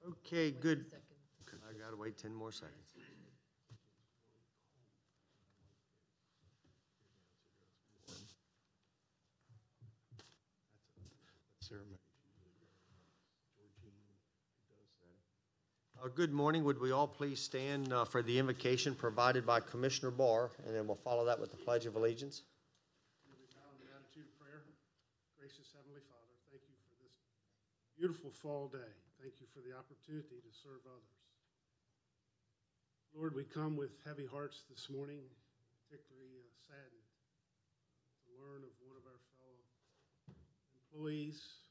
Okay, good. I gotta wait 10 more seconds. Good morning. Would we all please stand for the invocation provided by Commissioner Barr, and then we'll follow that with the Pledge of Allegiance. We bow in an attitude of prayer. Gracious Heavenly Father, thank you for this beautiful fall day. Thank you for the opportunity to serve others. Lord, we come with heavy hearts this morning, particularly saddened to learn of one of our fellow employees.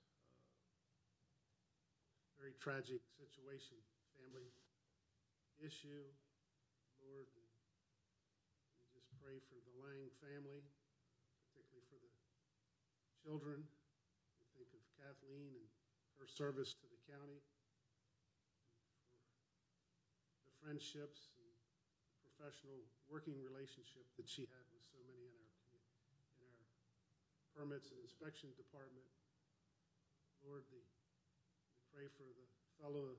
Very tragic situation, family issue. Lord, we just pray for the Lang family, particularly for the children. We think of Kathleen and her service to the county, for the friendships and the professional working relationship that she had with so many in our permits and inspection department. Lord, we pray for the fellow,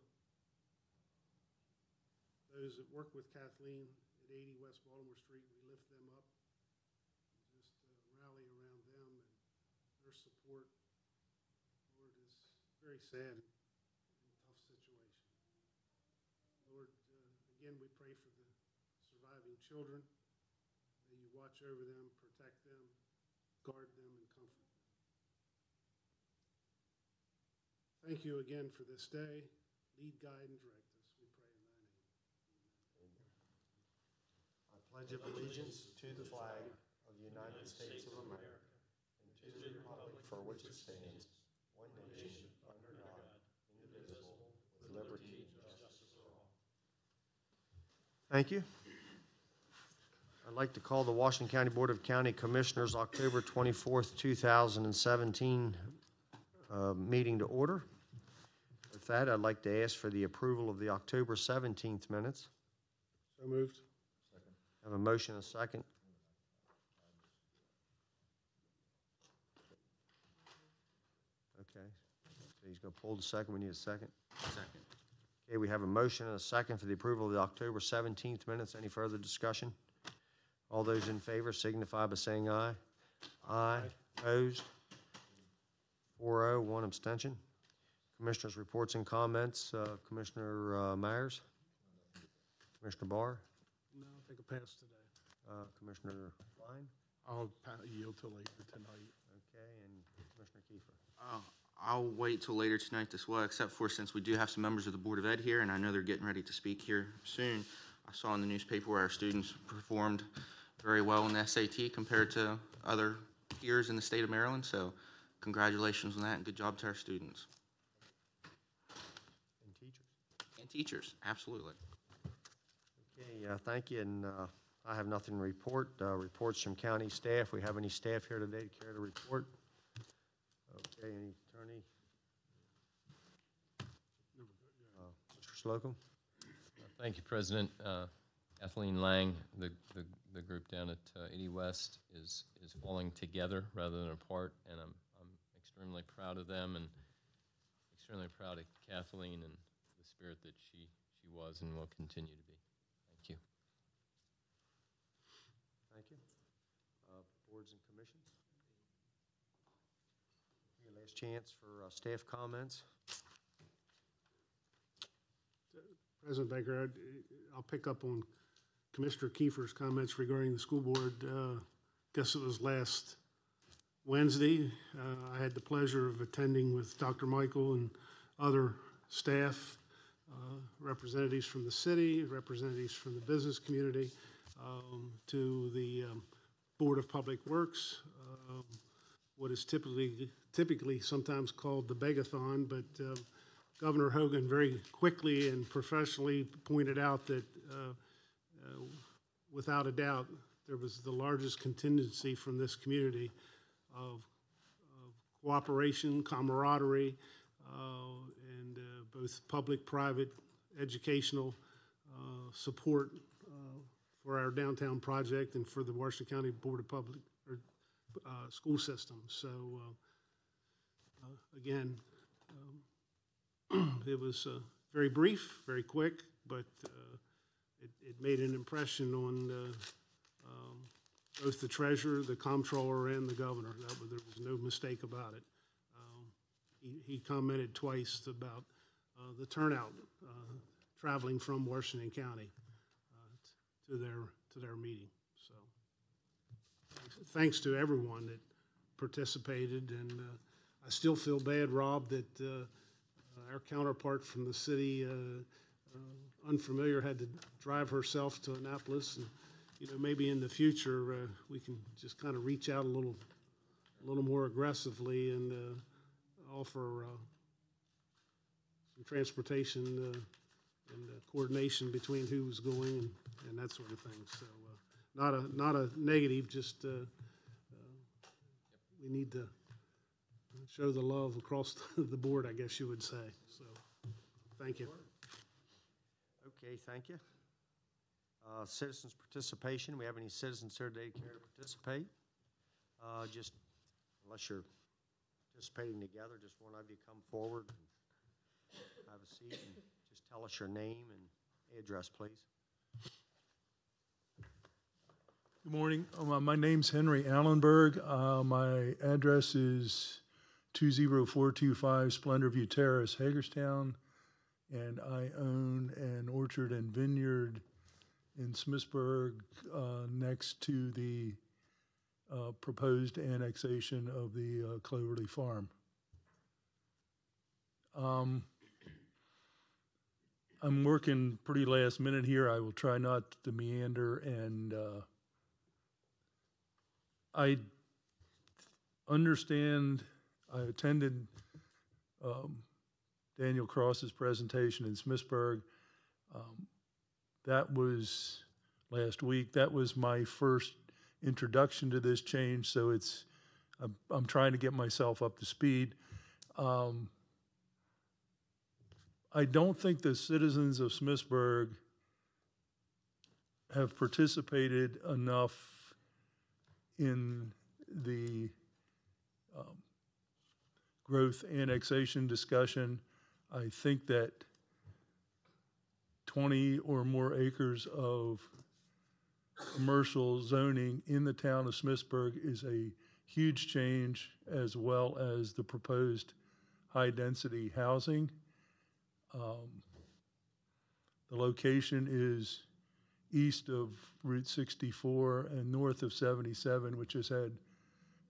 those that work with Kathleen at 80 West Baltimore Street. We lift them up and just rally around them and their support. Lord, is very sad and tough situation. Lord, again, we pray for the surviving children. May you watch over them, protect them, guard them, and comfort them. Thank you again for this day. Lead, guide, and direct us. We pray in thy name. Amen. I pledge of allegiance to the flag of the United States of America and to the republic for which it stands, one nation, under God, indivisible, with liberty and justice for all. Thank you. I'd like to call the Washington County Board of County Commissioners October 24th, 2017 meeting to order. With that, I'd like to ask for the approval of the October 17th minutes. So moved. Second. I have a motion and a second. Okay. So he's going to pull the second. We need a second. Second. Okay, we have a motion and a second for the approval of the October 17th minutes. Any further discussion? All those in favor signify by saying aye. Aye. Opposed? 4-0, one abstention. Commissioners' reports and comments. Commissioner Myers? Commissioner Barr? No, I'll take a pass today. Commissioner Line? I'll yield till later tonight. Okay, and Commissioner Kiefer? I'll wait till later tonight as well, except for since we do have some members of the Board of Ed here, and I know they're getting ready to speak here soon. I saw in the newspaper where our students performed very well in the SAT compared to other peers in the state of Maryland, so congratulations on that, and good job to our students. And teachers? And teachers, absolutely. Okay, thank you, and I have nothing to report. Reports from county staff. We have any staff here today to care to report? Okay, any attorney? Mr. Slocum? Thank you, President. Kathleen Lang, the group down at 80 West is falling together rather than apart, and I'm extremely proud of them and extremely proud of Kathleen and the spirit that she was and will continue to be. Thank you. Thank you. Boards and commissions? Your last chance for staff comments. President Baker, I'll pick up on Commissioner Kiefer's comments regarding the school board. Guess it was last Wednesday. I had the pleasure of attending with Dr. Michael and other staff, representatives from the city, representatives from the business community, to the Board of Public Works, what is typically sometimes called the Begathon, but Governor Hogan very quickly and professionally pointed out that without a doubt there was the largest contingency from this community of cooperation, camaraderie, and both public, private, educational support for our downtown project and for the Washington County Board of Public School System. So again, it was very brief, very quick, but it made an impression on both the treasurer, the comptroller, and the governor. There was no mistake about it. He commented twice about the turnout traveling from Washington County to their meeting. So thanks to everyone that participated, and I still feel bad, Rob, that our counterpart from the city, Unfamiliar, had to drive herself to Annapolis, and maybe in the future we can just kind of reach out a little more aggressively and offer some transportation and coordination between who was going and that sort of thing. So not a negative, just we need to show the love across the board, I guess you would say. So thank you. Okay, thank you. Citizens participation. We have any citizens here today care to participate? Just unless you're participating together, just one of you come forward and have a seat and just tell us your name and address, please. Good morning. My name's Henry Allenberg. My address is 20425 Splendor View Terrace, Hagerstown, and I own an orchard and vineyard in Smithsburg next to the proposed annexation of the Cloverly Farm. I'm working pretty last minute here. I will try not to meander, and I understand. I attended Daniel Cross's presentation in Smithsburg. That was last week. That was my first introduction to this change, so I'm trying to get myself up to speed. I don't think the citizens of Smithsburg have participated enough in the growth annexation discussion. I think that 20 or more acres of commercial zoning in the town of Smithsburg is a huge change, as well as the proposed high-density housing. The location is east of Route 64 and north of 77, which has had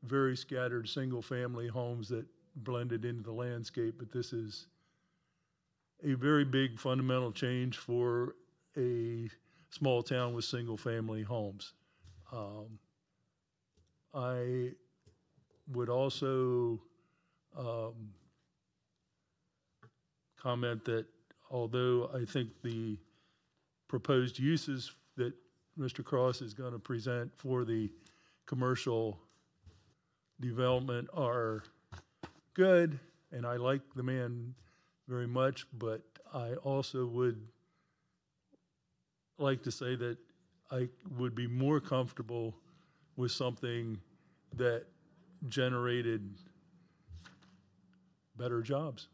very scattered single-family homes that blended into the landscape, but this is a very big fundamental change for a small town with single-family homes. I would also comment that although I think the proposed uses that Mr. Cross is going to present for the commercial development are good, and I like the man very much, but I also would like to say that I would be more comfortable with something that generated better jobs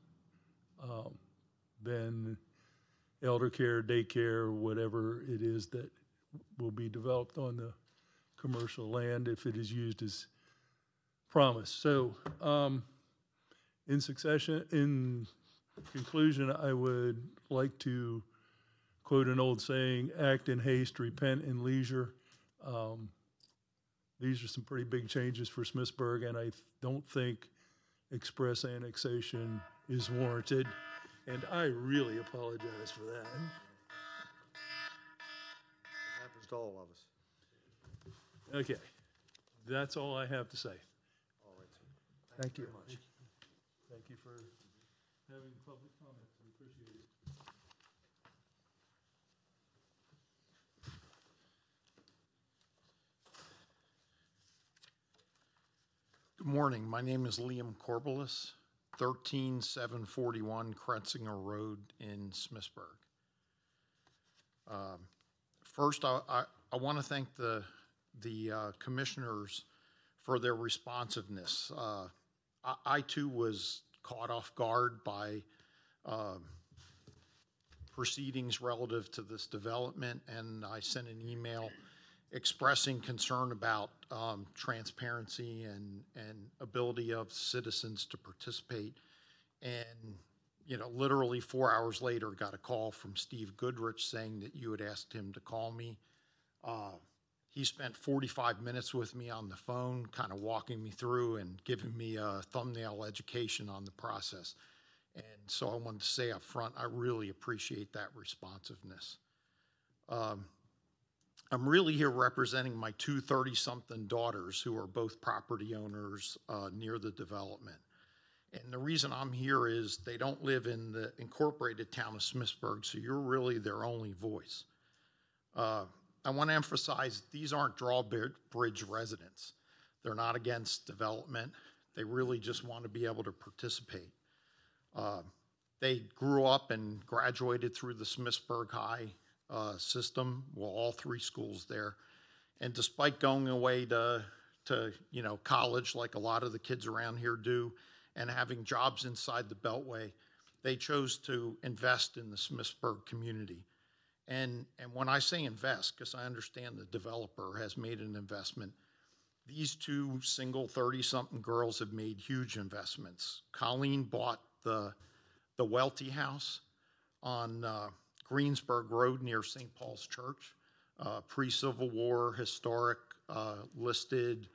than elder care, daycare, whatever it is that will be developed on the commercial land if it is used as promised. So in conclusion, I would like to quote an old saying, act in haste, repent in leisure. These are some pretty big changes for Smithsburg, and I don't think express annexation is warranted, and I really apologize for that. It happens to all of us. Okay, that's all I have to say. All right, sir. Thank you. Very much. Thank you for having public comments. We appreciate it. Good morning. My name is Liam Corbelis, 13741 Kretzinger Road in Smithsburg. First, I want to thank the commissioners for their responsiveness. I too was caught off guard by proceedings relative to this development, and I sent an email expressing concern about transparency and ability of citizens to participate. And, you know, literally 4 hours later, got a call from Steve Goodrich saying that you had asked him to call me. He spent 45 minutes with me on the phone, kind of walking me through and giving me a thumbnail education on the process. And so I wanted to say up front, I really appreciate that responsiveness. I'm really here representing my two 30-something daughters who are both property owners near the development. And the reason I'm here is they don't live in the incorporated town of Smithsburg, so you're really their only voice. I want to emphasize these aren't drawbridge residents. They're not against development. They really just want to be able to participate. They grew up and graduated through the Smithsburg High system, well, all three schools there. And despite going away to you know, college like a lot of the kids around here do, and having jobs inside the Beltway, they chose to invest in the Smithsburg community. And when I say invest, because I understand the developer has made an investment, these two single 30-something girls have made huge investments. Colleen bought the Welty House on Greensburg Road near St. Paul's Church, pre-Civil War, historic, listed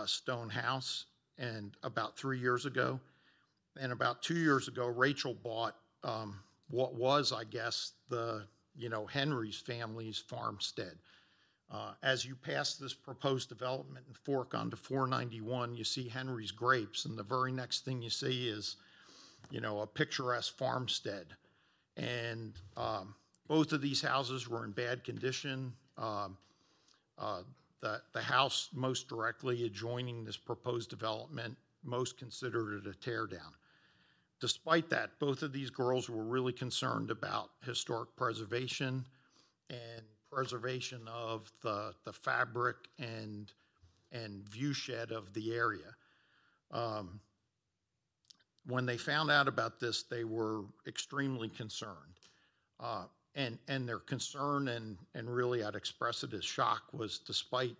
stone house, and about 3 years ago. And about 2 years ago, Rachel bought what was, I guess, Henry's family's farmstead. As you pass this proposed development and fork onto 491, you see Henry's grapes, and the very next thing you see is, a picturesque farmstead. And both of these houses were in bad condition. The house most directly adjoining this proposed development, most considered it a tear down. Despite that, both of these girls were really concerned about historic preservation and preservation of the fabric and viewshed of the area. When they found out about this, they were extremely concerned. And their concern, and really I'd express it as shock, was despite,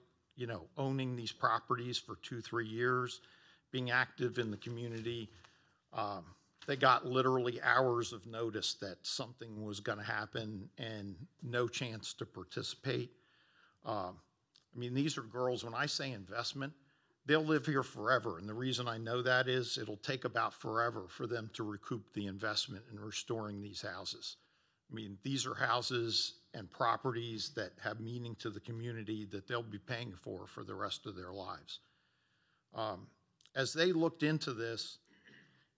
owning these properties for 2-3 years, being active in the community, they got literally hours of notice that something was going to happen and no chance to participate. These are girls, when I say investment, they'll live here forever. And the reason I know that is it'll take about forever for them to recoup the investment in restoring these houses. These are houses and properties that have meaning to the community that they'll be paying for the rest of their lives. As they looked into this,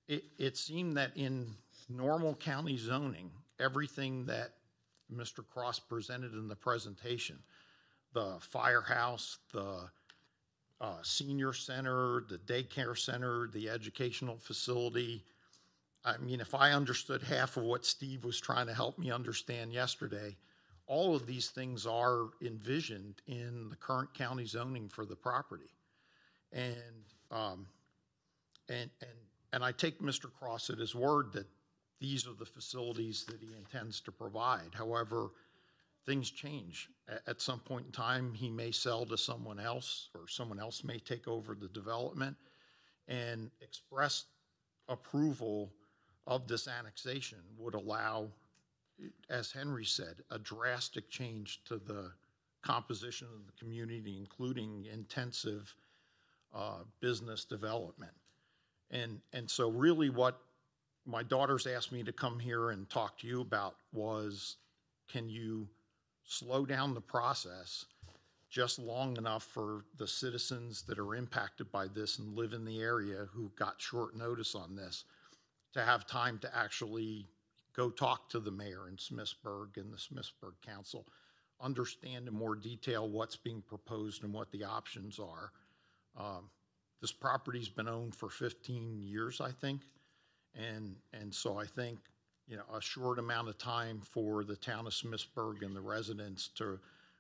it seemed that in normal county zoning, everything that Mr. Cross presented in the presentation, the firehouse, the senior center, the daycare center, the educational facility, if I understood half of what Steve was trying to help me understand yesterday, all of these things are envisioned in the current county zoning for the property. And I take Mr. Cross at his word that these are the facilities that he intends to provide. However, things change. At some point in time, he may sell to someone else, or someone else may take over the development, and express approval of this annexation would allow, as Henry said, a drastic change to the composition of the community, including intensive business development. And so really what my daughters asked me to come here and talk to you about was, can you slow down the process just long enough for the citizens that are impacted by this and live in the area who got short notice on this to have time to actually go talk to the mayor in Smithsburg and the Smithsburg Council, understand in more detail what's being proposed and what the options are. This property's been owned for 15 years, I think. And so I think, a short amount of time for the town of Smithsburg and the residents to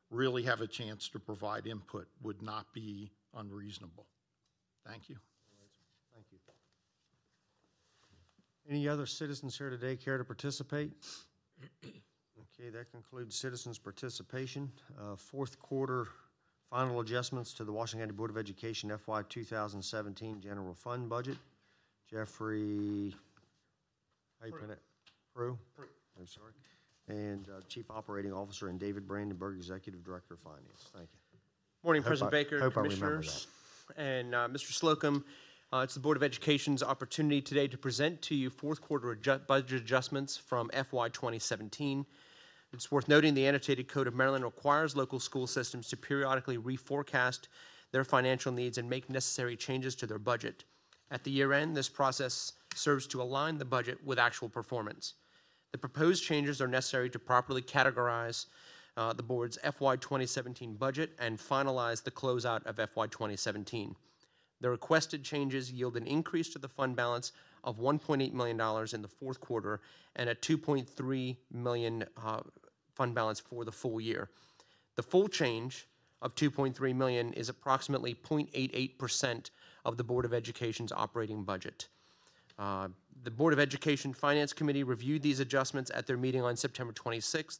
really have a chance to provide input would not be unreasonable. Thank you. Thank you. Any other citizens here today care to participate? Okay, that concludes citizens' participation. Fourth quarter final adjustments to the Washington County Board of Education FY 2017 general fund budget. Jeffrey, how you pronounce it? Prue? I'm sorry. And Chief Operating Officer, and David Brandenburg, Executive Director of Finance. Thank you. Morning, President Baker, hope I remember Commissioners, and Mr. Slocum. It's the Board of Education's opportunity today to present to you fourth quarter budget adjustments from FY 2017. It's worth noting the annotated Code of Maryland requires local school systems to periodically reforecast their financial needs and make necessary changes to their budget. At the year end, this process serves to align the budget with actual performance. The proposed changes are necessary to properly categorize the board's FY 2017 budget and finalize the closeout of FY 2017. The requested changes yield an increase to the fund balance of $1.8 million in the fourth quarter and a $2.3 million fund balance for the full year. The full change of $2.3 million is approximately 0.88% of the Board of Education's operating budget. The Board of Education Finance Committee reviewed these adjustments at their meeting on September 26th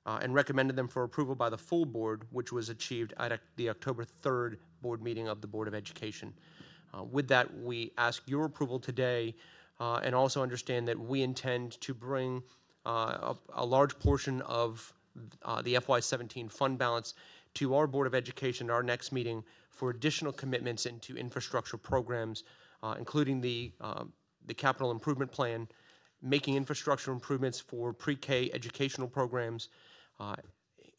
and recommended them for approval by the full board, which was achieved at the October 3rd board meeting of the Board of Education. With that, we ask your approval today and also understand that we intend to bring a large portion of the FY17 fund balance to our Board of Education at our next meeting for additional commitments into infrastructure programs, including the capital improvement plan, making infrastructure improvements for pre-K educational programs,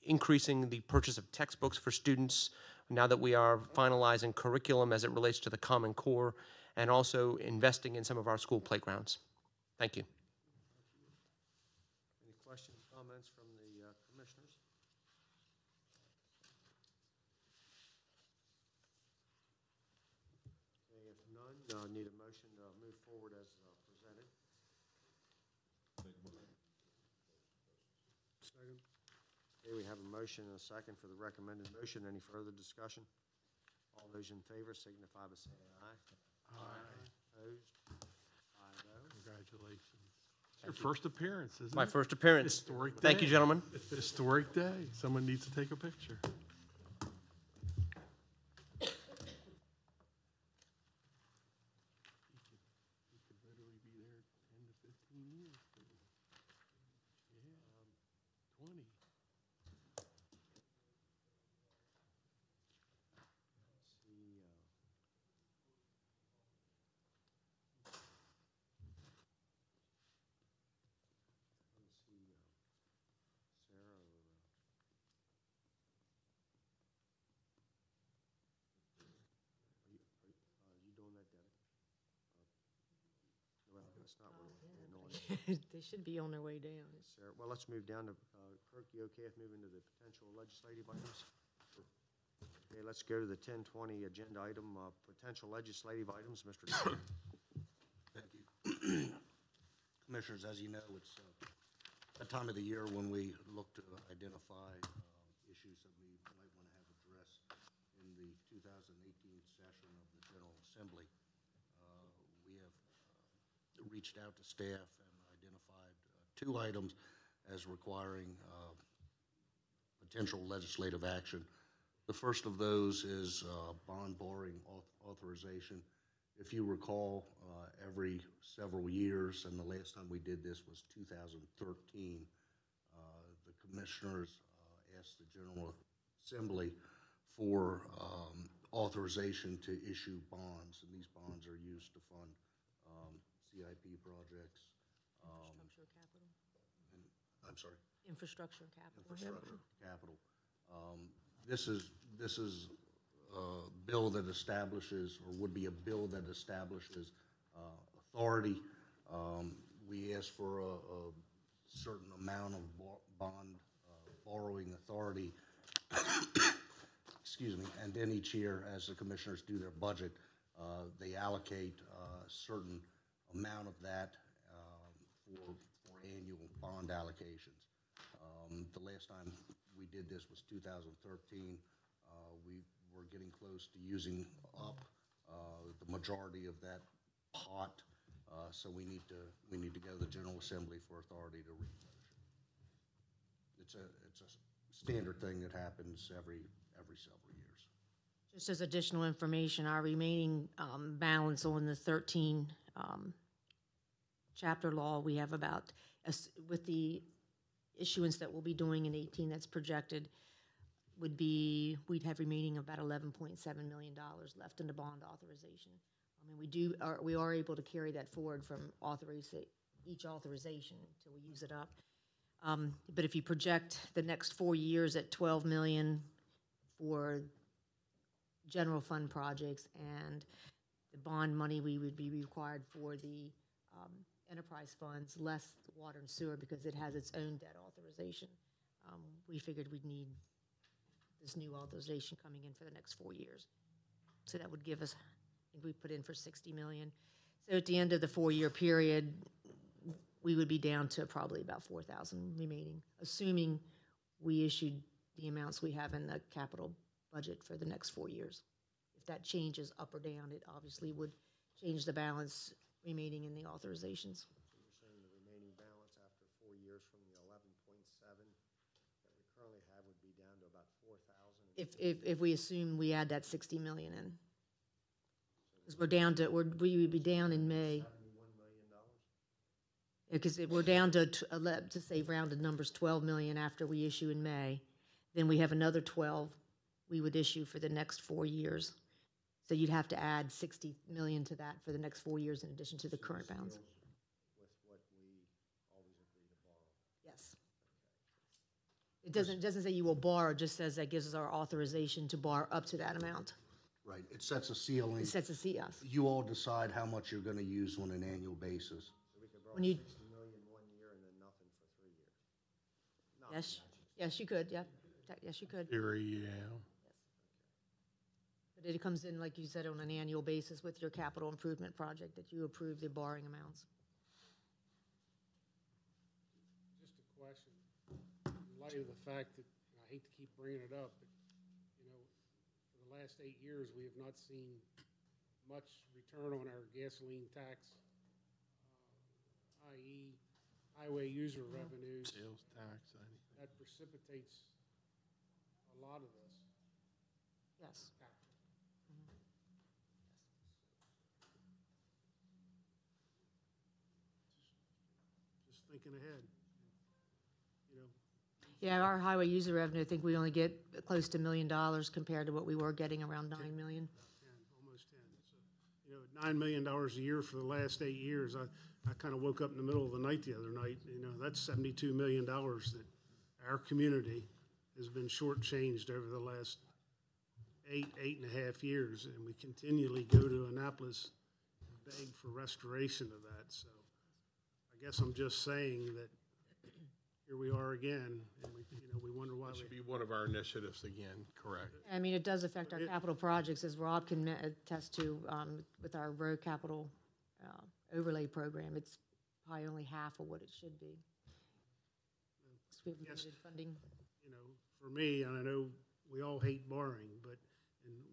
increasing the purchase of textbooks for students now that we are finalizing curriculum as it relates to the Common Core, and also investing in some of our school playgrounds. Thank you. Any questions, comments from the commissioners? Okay, if none, need a motion to move forward as presented. Second. Okay, we have a motion and a second for the recommended motion. Any further discussion? All those in favor signify by saying aye. Aye. Opposed? 5-0. Congratulations. It's your first appearance, isn't it? My first appearance. Historic day. Thank you, gentlemen. Historic day. Someone needs to take a picture. He could literally be there 10 to 15 years. Yeah, 20. Let's see. Let's see. Sarah. Are you doing that, Debbie? Well, that's not what we're doing. They should be on their way down. Sarah, well, let's move down to, Kirk, you okay if moving to the potential legislative items? Okay, let's go to the 1020 agenda item, potential legislative items, Mr. Dillon. Thank you. Commissioners, as you know, it's a time of the year when we look to identify issues that we might want to have addressed in the 2018 session of the General Assembly. We have reached out to staff and identified two items as requiring potential legislative action. The first of those is bond borrowing authorization. If you recall, every several years, and the last time we did this was 2013, the commissioners asked the General Assembly for authorization to issue bonds, and these bonds are used to fund CIP projects. Infrastructure capital. I'm sorry? Infrastructure capital. Infrastructure capital. This is a bill that establishes, or would be a bill that establishes authority. We ask for a certain amount of bond borrowing authority, excuse me, and then each year, as the commissioners do their budget, they allocate a certain amount of that for annual bond allocations. The last time we did this was 2013. We were getting close to using up the majority of that pot, so we need to go to the General Assembly for authority to replenish it. it's a standard thing that happens every several years. Just as additional information, our remaining balance on the 13 chapter law, we have about, with the issuance that we'll be doing in 18 that's projected, we'd have remaining about $11.7 million left in the bond authorization. I mean, we are able to carry that forward from each authorization until we use it up. But if you project the next 4 years at $12 million for general fund projects and the bond money we would be required for the enterprise funds, less water and sewer because it has its own debt authorization, we figured we'd need this new authorization coming in for the next 4 years. So that would give us, I think we put in for 60 million. So at the end of the 4-year period, we would be down to probably about 4,000 remaining, assuming we issued the amounts we have in the capital budget for the next 4 years. If that changes up or down, it obviously would change the balance remaining in the authorizations. So you're saying the remaining balance after 4 years from the 11.7 that we currently have would be down to about 4,000? If we assume we add that 60 million in. Because we would be down in May. $71 million? Because we're down to say rounded numbers, 12 million after we issue in May. Then we have another 12 we would issue for the next 4 years. So you'd have to add 60 million to that for the next 4 years in addition to the current balance. With what we always agree to borrow? Yes. It doesn't say you will borrow, it just says that gives us our authorization to borrow up to that amount. Right, it sets a ceiling. It sets a CS. You all decide how much you're gonna use on an annual basis. So we could borrow When you, 60 million 1 year and then nothing for 3 years? yes, you could, yeah. Yes, you could. Yeah. But it comes in, like you said, on an annual basis with your capital improvement project that you approve the borrowing amounts. Just a question, in light of the fact that, and I hate to keep bringing it up, but, you know, for the last 8 years, we have not seen much return on our gasoline tax, i.e. highway user revenues. Sales tax, That precipitates a lot of this. Yes. Just thinking ahead, you know. Yeah, our highway user revenue, I think we only get close to $1 million compared to what we were getting around 9 million. 10, almost 10. So, you know, $9 million a year for the last 8 years. I kind of woke up in the middle of the night the other night. You know, that's $72 million that our community has been shortchanged over the last 8.5 years, and we continually go to Annapolis and beg for restoration of that. So, I guess I'm just saying that here we are again, and we wonder why It should be one of our initiatives again, correct? I mean, it does affect our capital projects, as Rob can attest to, with our road capital overlay program. It's probably only half of what it should be. So we have Yes. limited funding. You know, for me, and I know we all hate borrowing, and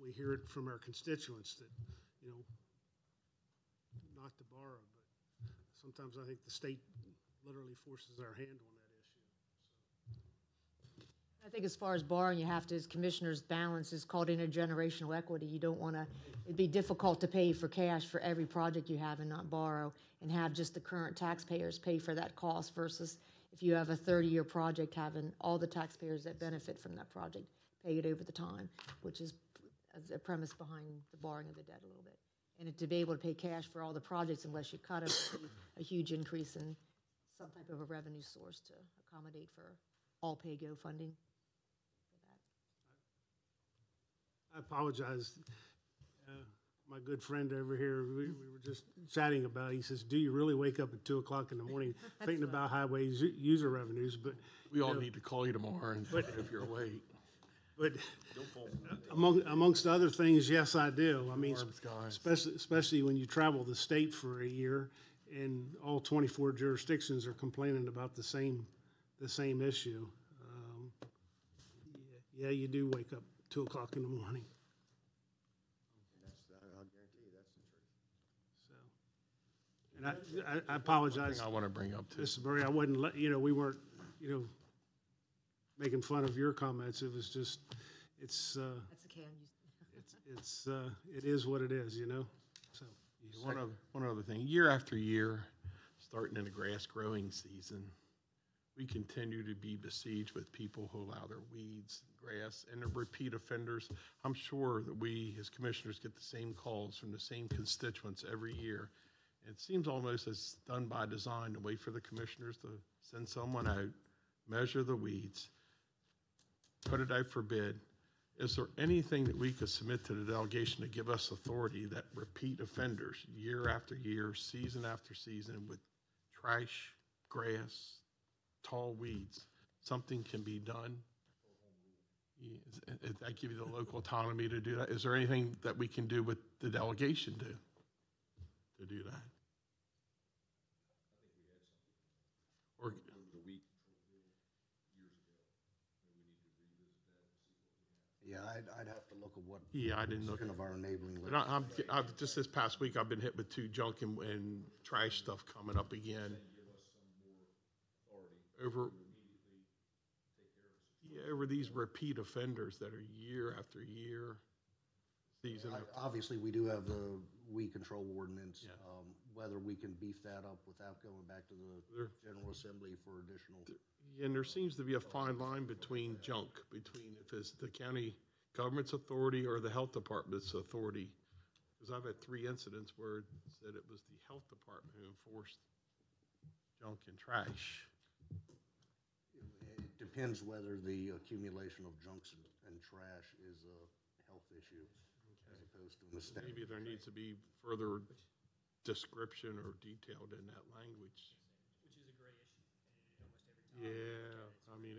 we hear it from our constituents that, you know, not to borrow, but sometimes I think the state literally forces our hand on that issue. I think as far as borrowing, you have to, as commissioners, balance is called intergenerational equity. You don't want to, it'd be difficult to pay for cash for every project you have and not borrow and have just the current taxpayers pay for that cost versus if you have a 30-year project, having all the taxpayers that benefit from that project pay it over the time, which is a premise behind the borrowing of the debt a little bit. And to be able to pay cash for all the projects unless you cut it, would be a huge increase in some type of a revenue source to accommodate for all pay-go funding. I apologize. My good friend over here, we were just chatting about it. He says, do you really wake up at 2 o'clock in the morning thinking about highway user revenues? But We all need to call you tomorrow and if you're awake. But amongst other things, yes, I do. I mean, Arms, guys. especially when you travel the state for a year and all 24 jurisdictions are complaining about the same issue. Yeah, you do wake up 2 o'clock in the morning. I'll guarantee you that's the truth. So, and I apologize, Thing I want to bring up too. Mr. Murray, I wasn't, we weren't, making fun of your comments. It was just, it's, That's okay, I'm used. it is what it is, you know? So, One other thing, year after year, starting in the grass growing season, we continue to be besieged with people who allow their weeds, grass, and the repeat offenders. I'm sure that we, as commissioners, get the same calls from the same constituents every year. It seems almost as done by design to wait for the commissioners to send someone out, measure the weeds, put it out for bid. Is there anything that we could submit to the delegation to give us authority that repeat offenders, year after year, season after season, with trash, grass, tall weeds, something can be done? Does that give you the local autonomy to do that? Is there anything that we can do with the delegation to do that? Or, Yeah, I'd have to look at what. yeah, I didn't look. Kind of our enabling. But I've just this past week, I've been hit with 2 junk and trash stuff coming up again. Over these repeat offenders that are year after year, season after. Obviously, we do have the weed control ordinance. Yeah. Whether we can beef that up without going back to the General Assembly for additional. And there seems to be a fine line between junk, between if it's the county government's authority or the health department's authority. Because I've had 3 incidents where it said it was the health department who enforced junk and trash. It depends whether the accumulation of junks and trash is a health issue as opposed to a mistake. Maybe there needs to be further description or detailed in that language. Which is a gray issue, and almost every time. Yeah, I mean,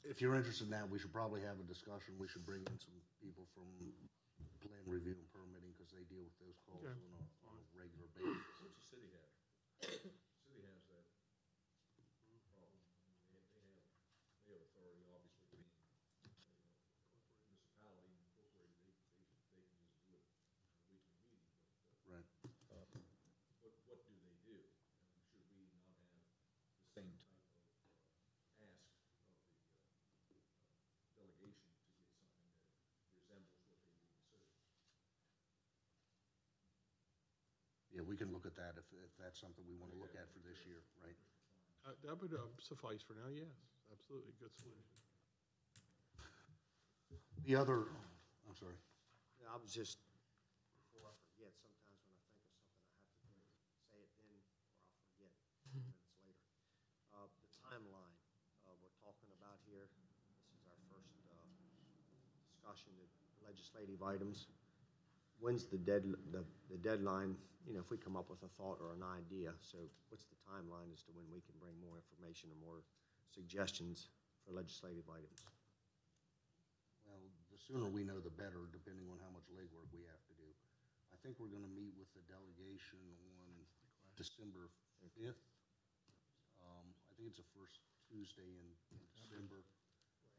If you're interested in that, we should probably have a discussion. We should bring in some people from plan review and permitting because they deal with those calls Okay. on a regular basis. What's the city have? City has that problem. They have authority, obviously, being municipality incorporated, they can just do it on a weekly meeting, but, Right. what do they do? Should we not have the same type of, ask of the, delegation to get something that resembles what they do in the city? Yeah, we can look at that if that's something we want to look at for this year, right? That would suffice for now, yes, absolutely, good solution. The other, I'm sorry. Yeah, I was just, before I forget, sometimes when I think of something, I have to say it then, or I'll forget 2 minutes later. The timeline we're talking about here, this is our first discussion of legislative items. When's the deadline, you know, if we come up with a thought or an idea? So what's the timeline as to when we can bring more information or more suggestions for legislative items? Well, the sooner we know, the better, depending on how much legwork we have to do. I think we're going to meet with the delegation on December 5th. I think it's the first Tuesday in December.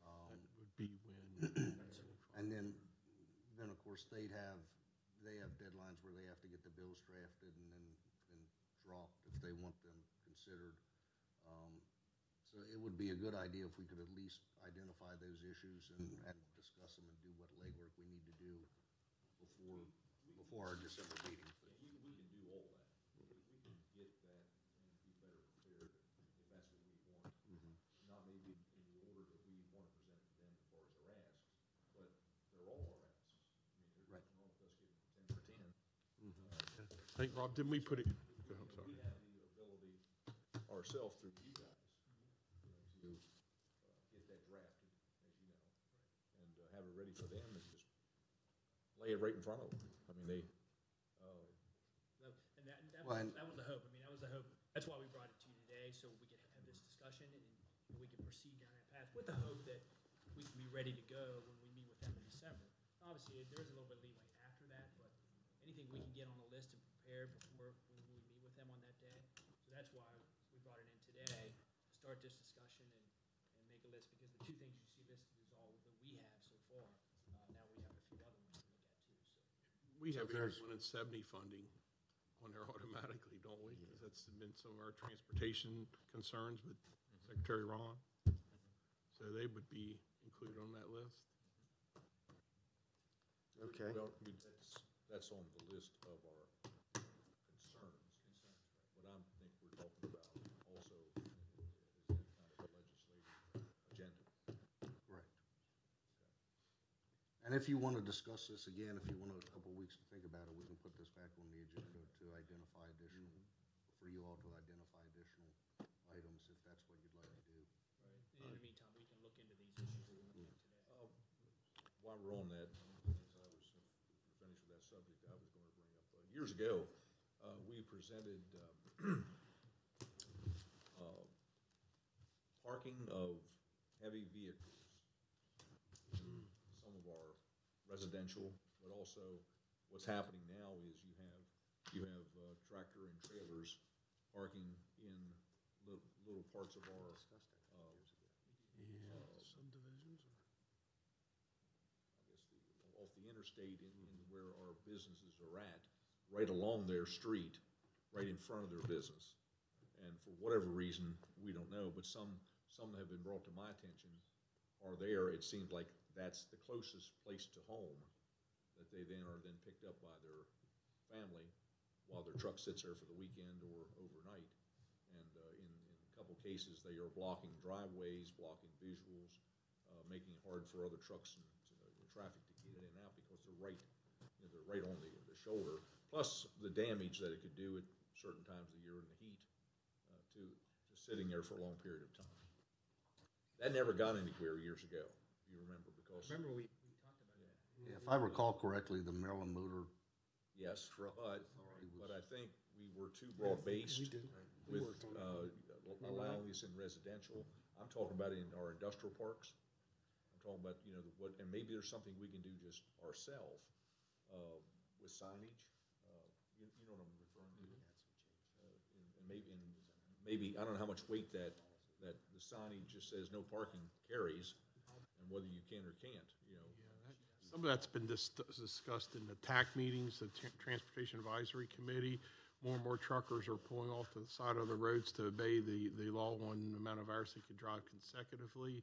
That would be when. And then of course, they have deadlines where they have to get the bills drafted and then dropped if they want them considered. So it would be a good idea if we could at least identify those issues and discuss them and do what legwork we need to do before our December meeting. We can do all that. We can get that and be better prepared if that's what we want. Not maybe in the order that we want to present to them as far as their asks, but they're all our asks. I mean, there's nothing wrong with us getting 10 for 10. I think, Rob, didn't we put it, go ahead, I'm sorry. We have the ability ourselves through you guys, to get that drafted, as you know, and have it ready for them and just lay it right in front of them. I mean, they, And that Well, was the hope. I mean, that was the hope. That's why we brought it to you today, so we could have this discussion and we can proceed down that path with the hope that we can be ready to go when we meet with them in December. Obviously, there is a little bit of leeway after that, but anything we can get on the list and prepared before when we meet with them on that day. So that's why we brought it in today, to start this discussion and make a list, because the 2 things you see listed is all that we have so far. Now we have a few other ones to look at too, so. We have 170 funding on there automatically, don't we? Because that's been some of our transportation concerns, but Secretary Ron. So they would be included on that list. Okay. Well, that's on the list of our concerns. What I think we're talking about also is that kind of a legislative agenda. Correct. And if you want to discuss this again, if you want a couple of weeks to think about it, we can put this back on the agenda to identify additional, for you all to identify additional items if that's what you'd like to do. Right. In the meantime, we can look into these issues we're looking at today. While we're on that, as I was finished with that subject, I was going to bring up, years ago, we presented parking of heavy vehicles in some of our residential, but also what's happening now is you have tractor and trailers parking in little parts of our Subdivisions or? I guess off the interstate in where our businesses are at, right along their street, right in front of their business. And for whatever reason, we don't know, but some have been brought to my attention are there. It seems like that's the closest place to home that they then are picked up by their family while their truck sits there for the weekend or overnight. And in a couple cases, they are blocking driveways, blocking visuals, making it hard for other trucks and traffic to get in and out because they're right on the shoulder. Plus the damage that it could do at certain times of the year in the heat to sitting there for a long period of time. That never got anywhere years ago, if you remember, because Remember, we talked about that. Yeah, if I recall correctly, the Maryland Motor yes, Truck but Authority but I think we were too broad-based We with worked on allowing this in residential. I'm talking about in our industrial parks. I'm talking about, and maybe there's something we can do just ourselves with signage. You know what I'm referring to? And maybe, I don't know how much weight that the signage just says no parking carries, and whether you can or can't, Some of that's been discussed in the TAC meetings, the Transportation Advisory Committee. More and more truckers are pulling off to the side of the roads to obey the law on the amount of hours they could drive consecutively.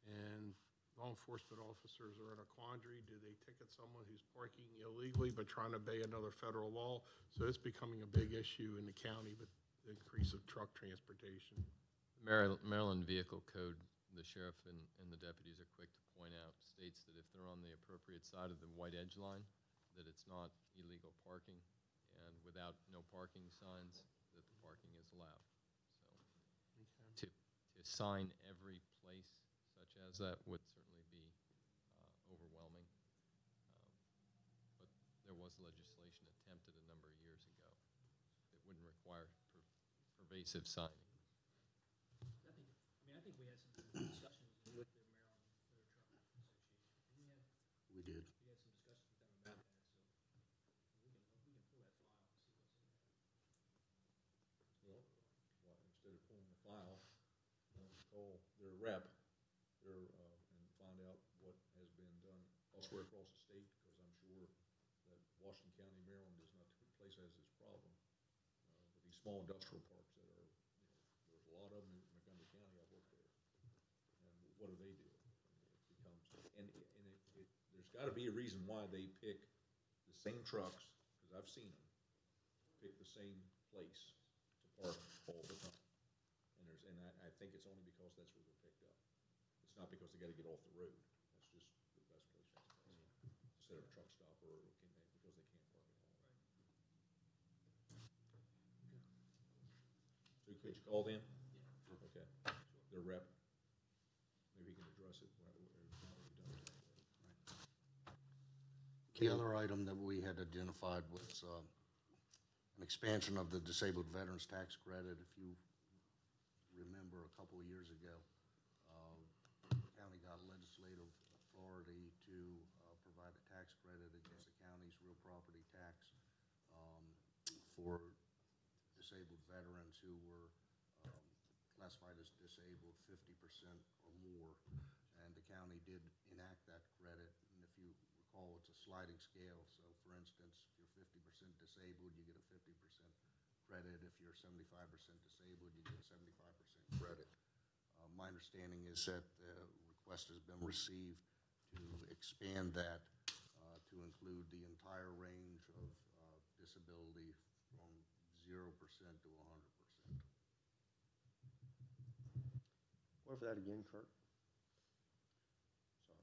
And law enforcement officers are in a quandary. Do they ticket someone who's parking illegally but trying to obey another federal law? So it's becoming a big issue in the county with the increase of truck transportation. Maryland Vehicle Code, the sheriff and the deputies are quick to point out, states that if they're on the appropriate side of the white edge line, that it's not illegal parking, and without no parking signs, that the parking is allowed. So to sign every place such as that would certainly be overwhelming. But there was legislation attempted a number of years ago that wouldn't require pervasive signing. I think we had some discussions with the Maryland Motor Truck Association. we did. We had some discussions with them about that, so we can pull that file and see what's in there. well, instead of pulling the file, call their rep and find out what has been done elsewhere across the state, because I'm sure that Washington County, Maryland is not the place that has this problem. But these small industrial parks that are, there's a lot of them in Montgomery County. I've worked there. And what do they do? It becomes, there's got to be a reason why they pick the same trucks, because I've seen them pick the same place to park all the time. And I think it's only because that's where they're picked up. It's not because they got to get off the road. That's just the best place to park instead of a truck stop or because they can't park at all. So could you call them? Yeah. Okay. Their rep. Maybe he can address it. The other item that we had identified was an expansion of the disabled veterans tax credit. If you remember, a couple of years ago, the county got legislative authority to provide a tax credit against the county's real property tax for disabled veterans who were classified as disabled 50% or more. And the county did enact that credit. And if you recall, it's a sliding scale. So, for instance, if you're 50% disabled, you get a 50% credit. If you're 75% disabled, you get a 75% credit. My understanding is that the request has been received to expand that to include the entire range of disability from 0% to 100%. What was that again, Kurt? Sorry.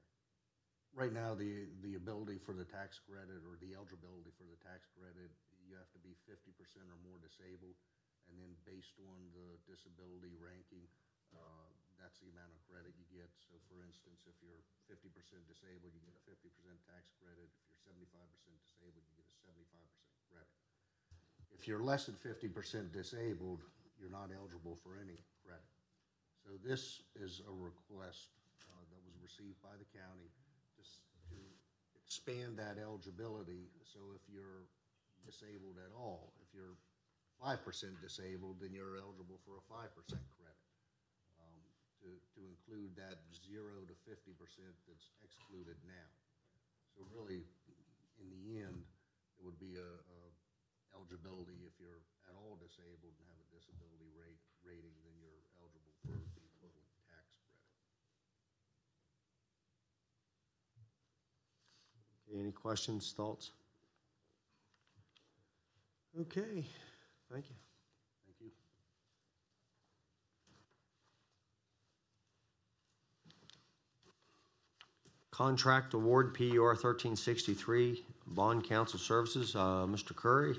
Right now, the ability for the tax credit or the eligibility for the tax credit, you have to be 50% or more disabled, and then based on the disability ranking, that's the amount of credit you get. So for instance, if you're 50% disabled, you get a 50% tax credit. If you're 75% disabled, you get a 75% credit. If you're less than 50% disabled, you're not eligible for any credit. So this is a request that was received by the county just to expand that eligibility. So if you're disabled at all, if you're 5% disabled, then you're eligible for a 5% credit. To include that 0 to 50% that's excluded now. So really, in the end, it would be a eligibility if you're at all disabled and have a disability rating, then you're eligible for the equivalent tax credit. Okay, any questions, thoughts? Okay, thank you. Thank you. Contract award PUR 1363, Bond Counsel Services. Mr. Curry,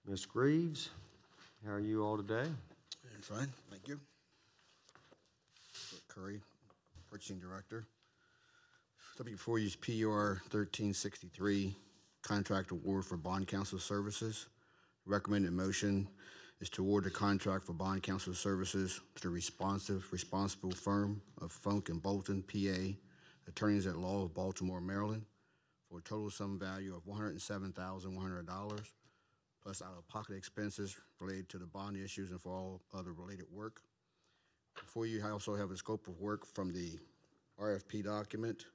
Ms. Greaves, how are you all today? I'm fine, thank you. Curry, Purchasing Director. Something before you is PUR 1363, Contract Award for Bond Counsel Services. Recommended motion is to award the contract for Bond Counsel Services to the responsible firm of Funk and Bolton, PA, Attorneys at Law of Baltimore, Maryland, for a total sum value of $107,100, plus out-of-pocket expenses related to the bond issues and for all other related work. Before you, I also have a scope of work from the RFP document.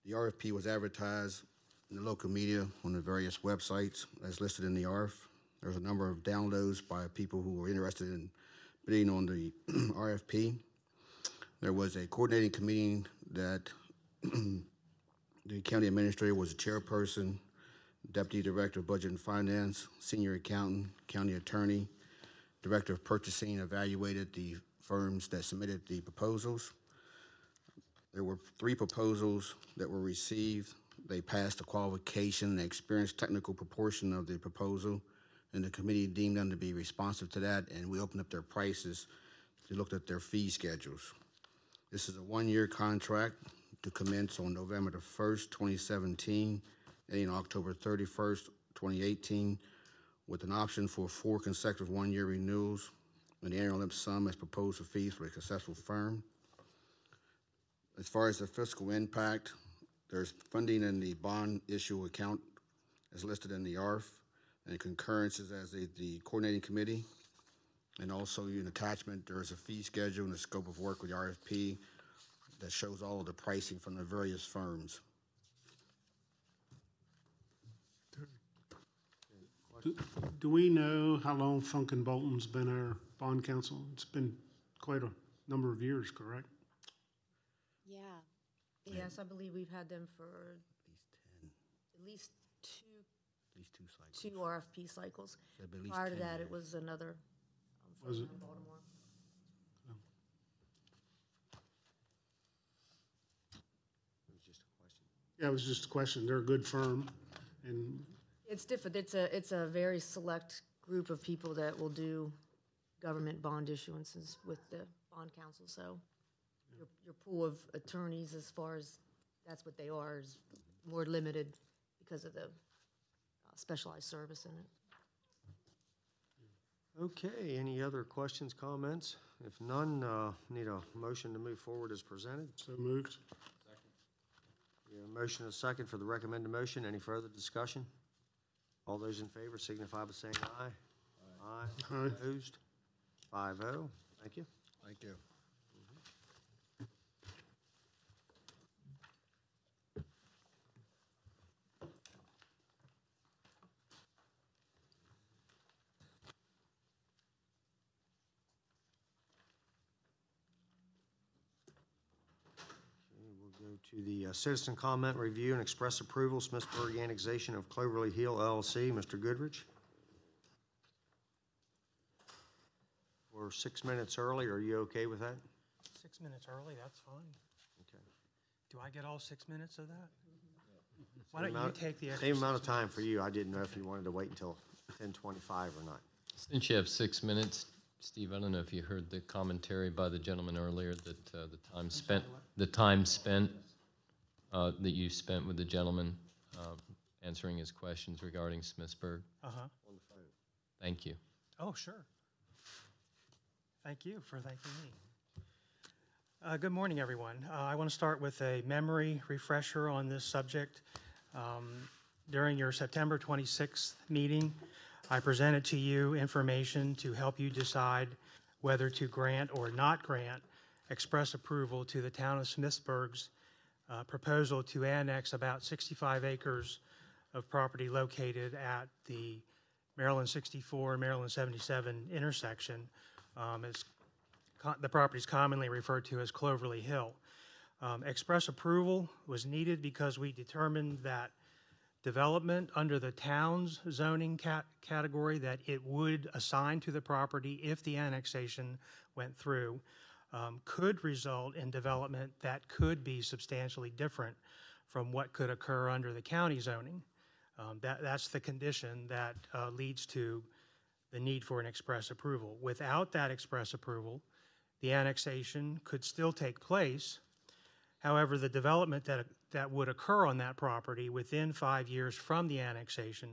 The RFP was advertised in the local media on the various websites as listed in the RF. There's a number of downloads by people who were interested in bidding on the RFP. There was a coordinating committee that the county administrator was a chairperson, deputy director of budget and finance, senior accountant, county attorney, director of purchasing evaluated the firms that submitted the proposals. There were 3 proposals that were received. They passed the qualification and experience technical proportion of the proposal, and the committee deemed them to be responsive to that, and we opened up their prices. They looked at their fee schedules. This is a 1-year contract to commence on November the 1st, 2017, ending October 31st, 2018, with an option for 4 consecutive 1-year renewals, and the annual lump sum as proposed for fees for a successful firm. As far as the fiscal impact, there's funding in the bond issue account as listed in the ARF, and concurrences as the coordinating committee. And also in attachment, there's a fee schedule and the scope of work with the RFP that shows all of the pricing from the various firms. Do we know how long Funk and Bolton's been our bond counsel? It's been quite a number of years, correct? Yeah. Yes, I believe we've had them for At least 10, at least two at least 2 cycles. 2 RFP cycles. So at least Prior to 10 that, it years. was another Was firm it? in Baltimore. It was just a question. Yeah, it was just a question. They're a good firm, and It's different. It's a very select group of people that will do government bond issuances with the bond counsel. So your pool of attorneys, as far as that's what they are, is more limited because of the specialized service in it. Okay, any other questions, comments? If none, need a motion to move forward as presented. so moved. We have a motion and a second for the recommended motion. Any further discussion? All those in favor signify by saying aye. Aye. Aye. Opposed? 5-0. Thank you. Thank you. Go to the citizen comment, review, and express approval, Smithsburg annexation of Cloverly Hill LLC. Mr. Goodrich? We're 6 minutes early. Are you okay with that? 6 minutes early, that's fine. Okay. Do I get all 6 minutes of that? Why don't you take the extra Same amount of 6 time minutes? for you. I didn't know if you wanted to wait until 10:25 or not. Since you have 6 minutes, Steve, I don't know if you heard the commentary by the gentleman earlier that the time spent, that you spent with the gentleman answering his questions regarding Smithsburg. Uh-huh. Thank you. Oh, sure. Thank you for thanking me. Good morning, everyone. I want to start with a memory refresher on this subject. During your September 26th meeting, I presented to you information to help you decide whether to grant or not grant express approval to the town of Smithsburg's proposal to annex about 65 acres of property located at the Maryland 64 and Maryland 77 intersection. The property is commonly referred to as Cloverly Hill. Express approval was needed because we determined that development under the town's zoning category that it would assign to the property if the annexation went through could result in development that could be substantially different from what could occur under the county zoning. That's the condition that leads to the need for an express approval. Without that express approval, the annexation could still take place. However, the development that would occur on that property within 5 years from the annexation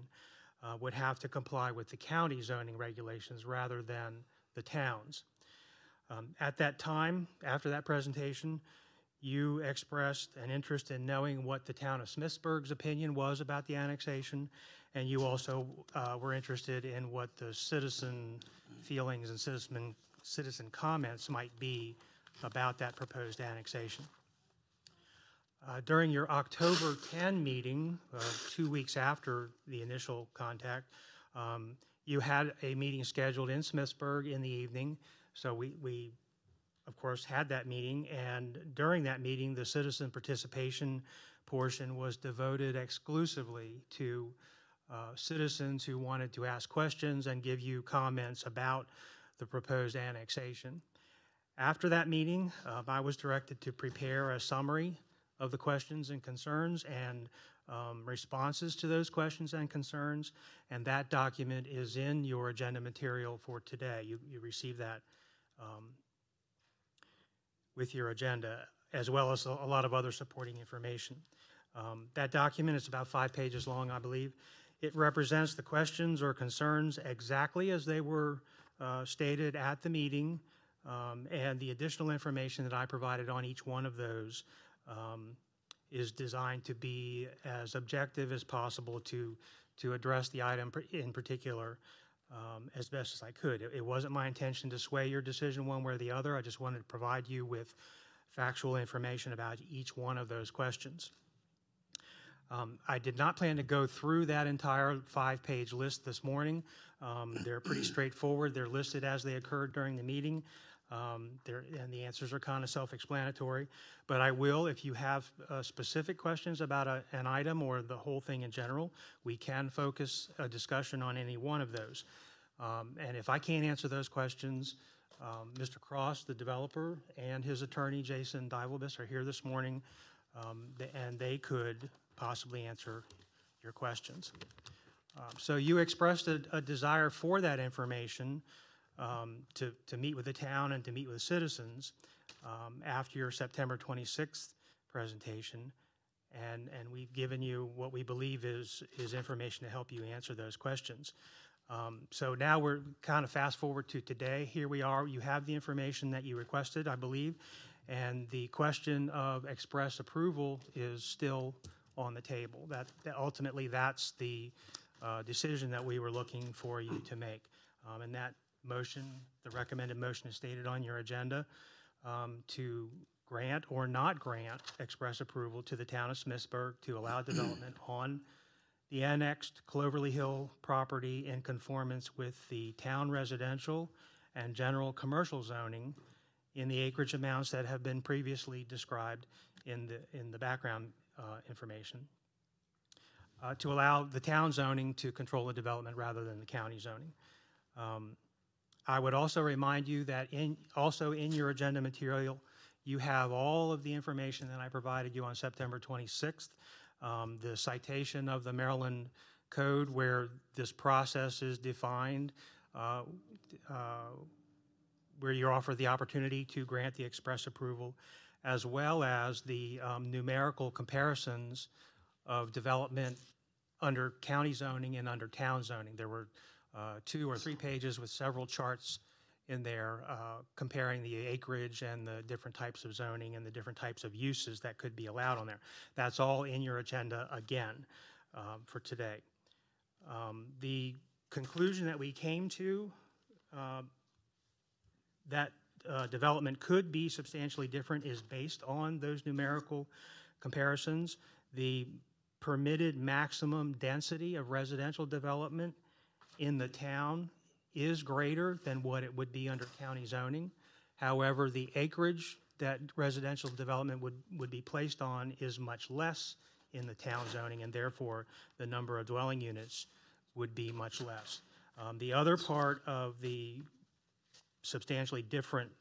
would have to comply with the county zoning regulations rather than the town's. At that time, after that presentation, you expressed an interest in knowing what the town of Smithsburg's opinion was about the annexation, and you also were interested in what the citizen feelings and citizen comments might be about that proposed annexation. During your October 10 meeting, 2 weeks after the initial contact, you had a meeting scheduled in Smithsburg in the evening. So we of course, had that meeting. And during that meeting, the citizen participation portion was devoted exclusively to citizens who wanted to ask questions and give you comments about the proposed annexation. After that meeting, I was directed to prepare a summary of the questions and concerns and responses to those questions and concerns, and that document is in your agenda material for today. You received that with your agenda, as well as a lot of other supporting information. That document is about 5 pages long, I believe. It represents the questions or concerns exactly as they were stated at the meeting, and the additional information that I provided on each one of those is designed to be as objective as possible to address the item in particular as best as I could. It wasn't my intention to sway your decision one way or the other. I just wanted to provide you with factual information about each one of those questions. I did not plan to go through that entire 5-page list this morning. They're pretty straightforward. They're listed as they occurred during the meeting. And the answers are kind of self-explanatory. But I will, if you have specific questions about an item or the whole thing in general, we can focus a discussion on any one of those. And if I can't answer those questions, Mr. Cross, the developer, and his attorney, Jason Divelbus, are here this morning, and they could possibly answer your questions. So you expressed a desire for that information to meet with the town and to meet with citizens after your September 26th presentation, and we've given you what we believe is information to help you answer those questions. So now we're kind of fast forward to today. Here we are. You have the information that you requested, I believe, and the question of express approval is still on the table. That ultimately, that's the decision that we were looking for you to make, and that motion, the recommended motion is stated on your agenda to grant or not grant express approval to the town of Smithsburg to allow development on the annexed Cloverly Hill property in conformance with the town residential and general commercial zoning in the acreage amounts that have been previously described in the background information, to allow the town zoning to control the development rather than the county zoning. I would also remind you that also in your agenda material, you have all of the information that I provided you on September 26th, the citation of the Maryland Code where this process is defined, where you're offered the opportunity to grant the express approval, as well as the numerical comparisons of development under county zoning and under town zoning. There were 2 or 3 pages with several charts in there comparing the acreage and the different types of zoning and the different types of uses that could be allowed on there. That's all in your agenda again for today. The conclusion that we came to, that development could be substantially different, is based on those numerical comparisons. The permitted maximum density of residential development in the town is greater than what it would be under county zoning. However, the acreage that residential development would be placed on is much less in the town zoning, and therefore the number of dwelling units would be much less. The other part of the substantially difference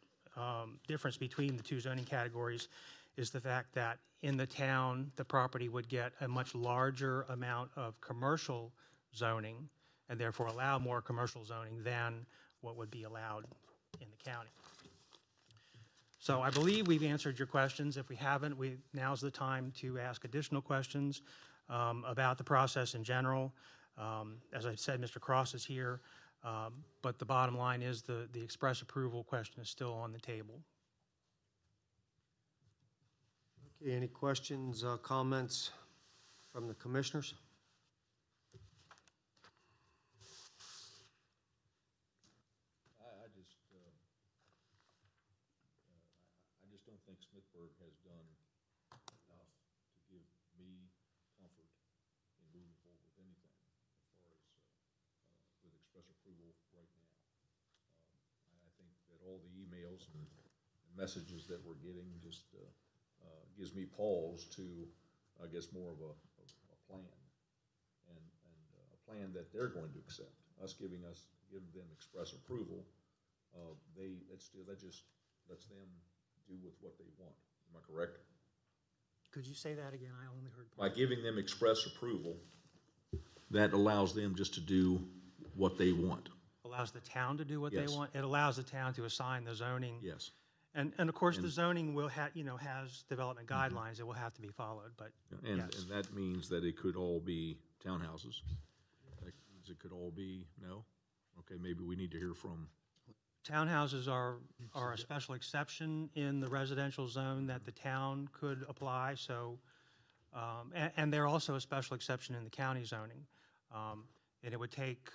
between the 2 zoning categories is the fact that in the town, the property would get a much larger amount of commercial zoning and therefore allow more commercial zoning than what would be allowed in the county. So I believe we've answered your questions. If we haven't, now's the time to ask additional questions about the process in general. As I said, Mr. Cross is here, but the bottom line is the express approval question is still on the table. Okay, any questions, comments from the commissioners? I just don't think Smithburg has done enough to give me comfort in moving forward with anything as far as with express approval right now. I think that all the emails and messages that we're getting just gives me pause to, I guess, more of a plan and a plan that they're going to accept. Us giving them express approval, that just lets them do with what they want. Am I correct? Could you say that again? I only heard By giving them express approval, that allows them just to do what they want. allows the town to do what Yes. they want. It allows the town to assign the zoning. Yes. And of course, the zoning will has development guidelines that will have to be followed, but And yes. that means that it could all be townhouses. That means it could all be, no? Okay, maybe we need to hear from, Townhouses are a special exception in the residential zone that the town could apply, so, and they're also a special exception in the county zoning. And it would take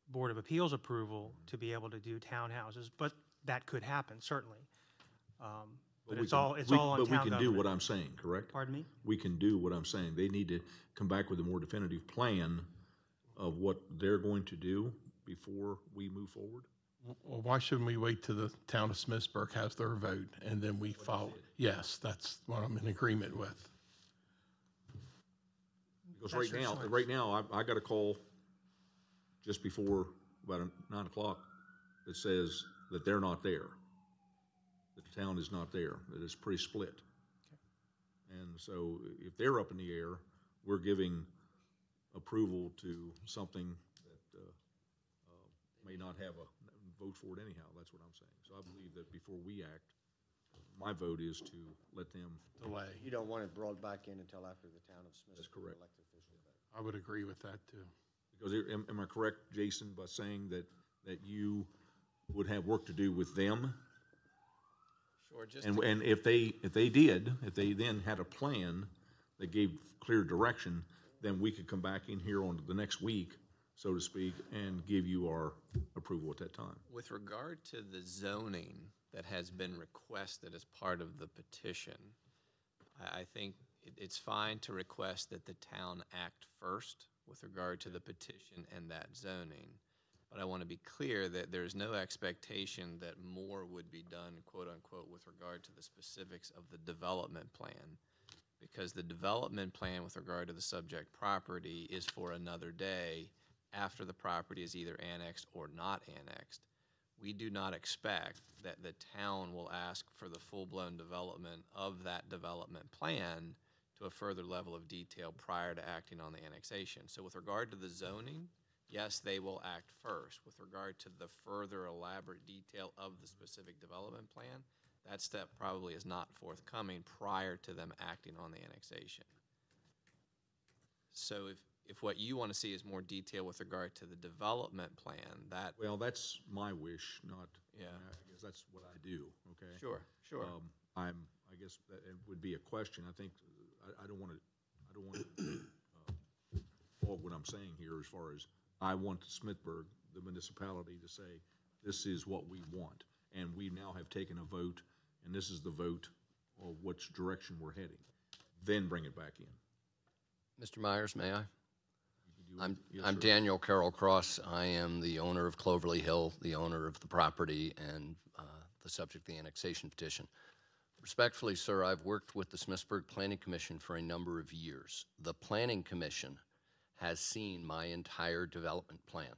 Board of Appeals approval to be able to do townhouses, but that could happen, certainly. But it's all on town government. But we can do what I'm saying, correct? Pardon me? We can do what I'm saying. They need to come back with a more definitive plan of what they're going to do before we move forward. Well, why shouldn't we wait till the town of Smithsburg has their vote and then we follow? Yes, that's what I'm in agreement with. Because That's your choice. right now, I got a call just before about 9 o'clock that says that they're not there, that the town is not there, that it's pretty split. And so if they're up in the air, we're giving approval to something that may not have a vote for it anyhow. That's what I'm saying. So I believe that before we act, my vote is to let them. Delay. You don't want it brought back in until after the town of Smith. That's correct. Elected official vote. I would agree with that too. Because am I correct, Jason, by saying that you would have work to do with them? Sure, just And if they then had a plan that gave clear direction, then we could come back in here on the next week, so to speak, and give you our approval at that time. With regard to the zoning that has been requested as part of the petition, I think it's fine to request that the town act first with regard to the petition and that zoning. But I want to be clear that there's no expectation that more would be done, quote unquote, with regard to the specifics of the development plan. because the development plan with regard to the subject property is for another day after the property is either annexed or not annexed. We do not expect that the town will ask for the full-blown development of that development plan to a further level of detail prior to acting on the annexation. So with regard to the zoning, yes, they will act first. With regard to the further elaborate detail of the specific development plan, that step probably is not forthcoming prior to them acting on the annexation. So if what you want to see is more detail with regard to the development plan, that, Well, that's my wish, not, Yeah. I guess that's what I do, okay? sure. I guess that it would be a question. I think, I don't want to fault what I'm saying here as far as I want Smithburg, the municipality, to say, this is what we want. And we now have taken a vote, and this is the vote of which direction we're heading. Then bring it back in. Mr. Myers, may I? I'm Yes, sir. Daniel Carroll Cross. I am the owner of Cloverly Hill, the owner of the property, and the subject of the annexation petition. Respectfully, sir, I've worked with the Smithsburg Planning Commission for a number of years. The Planning Commission has seen my entire development plan.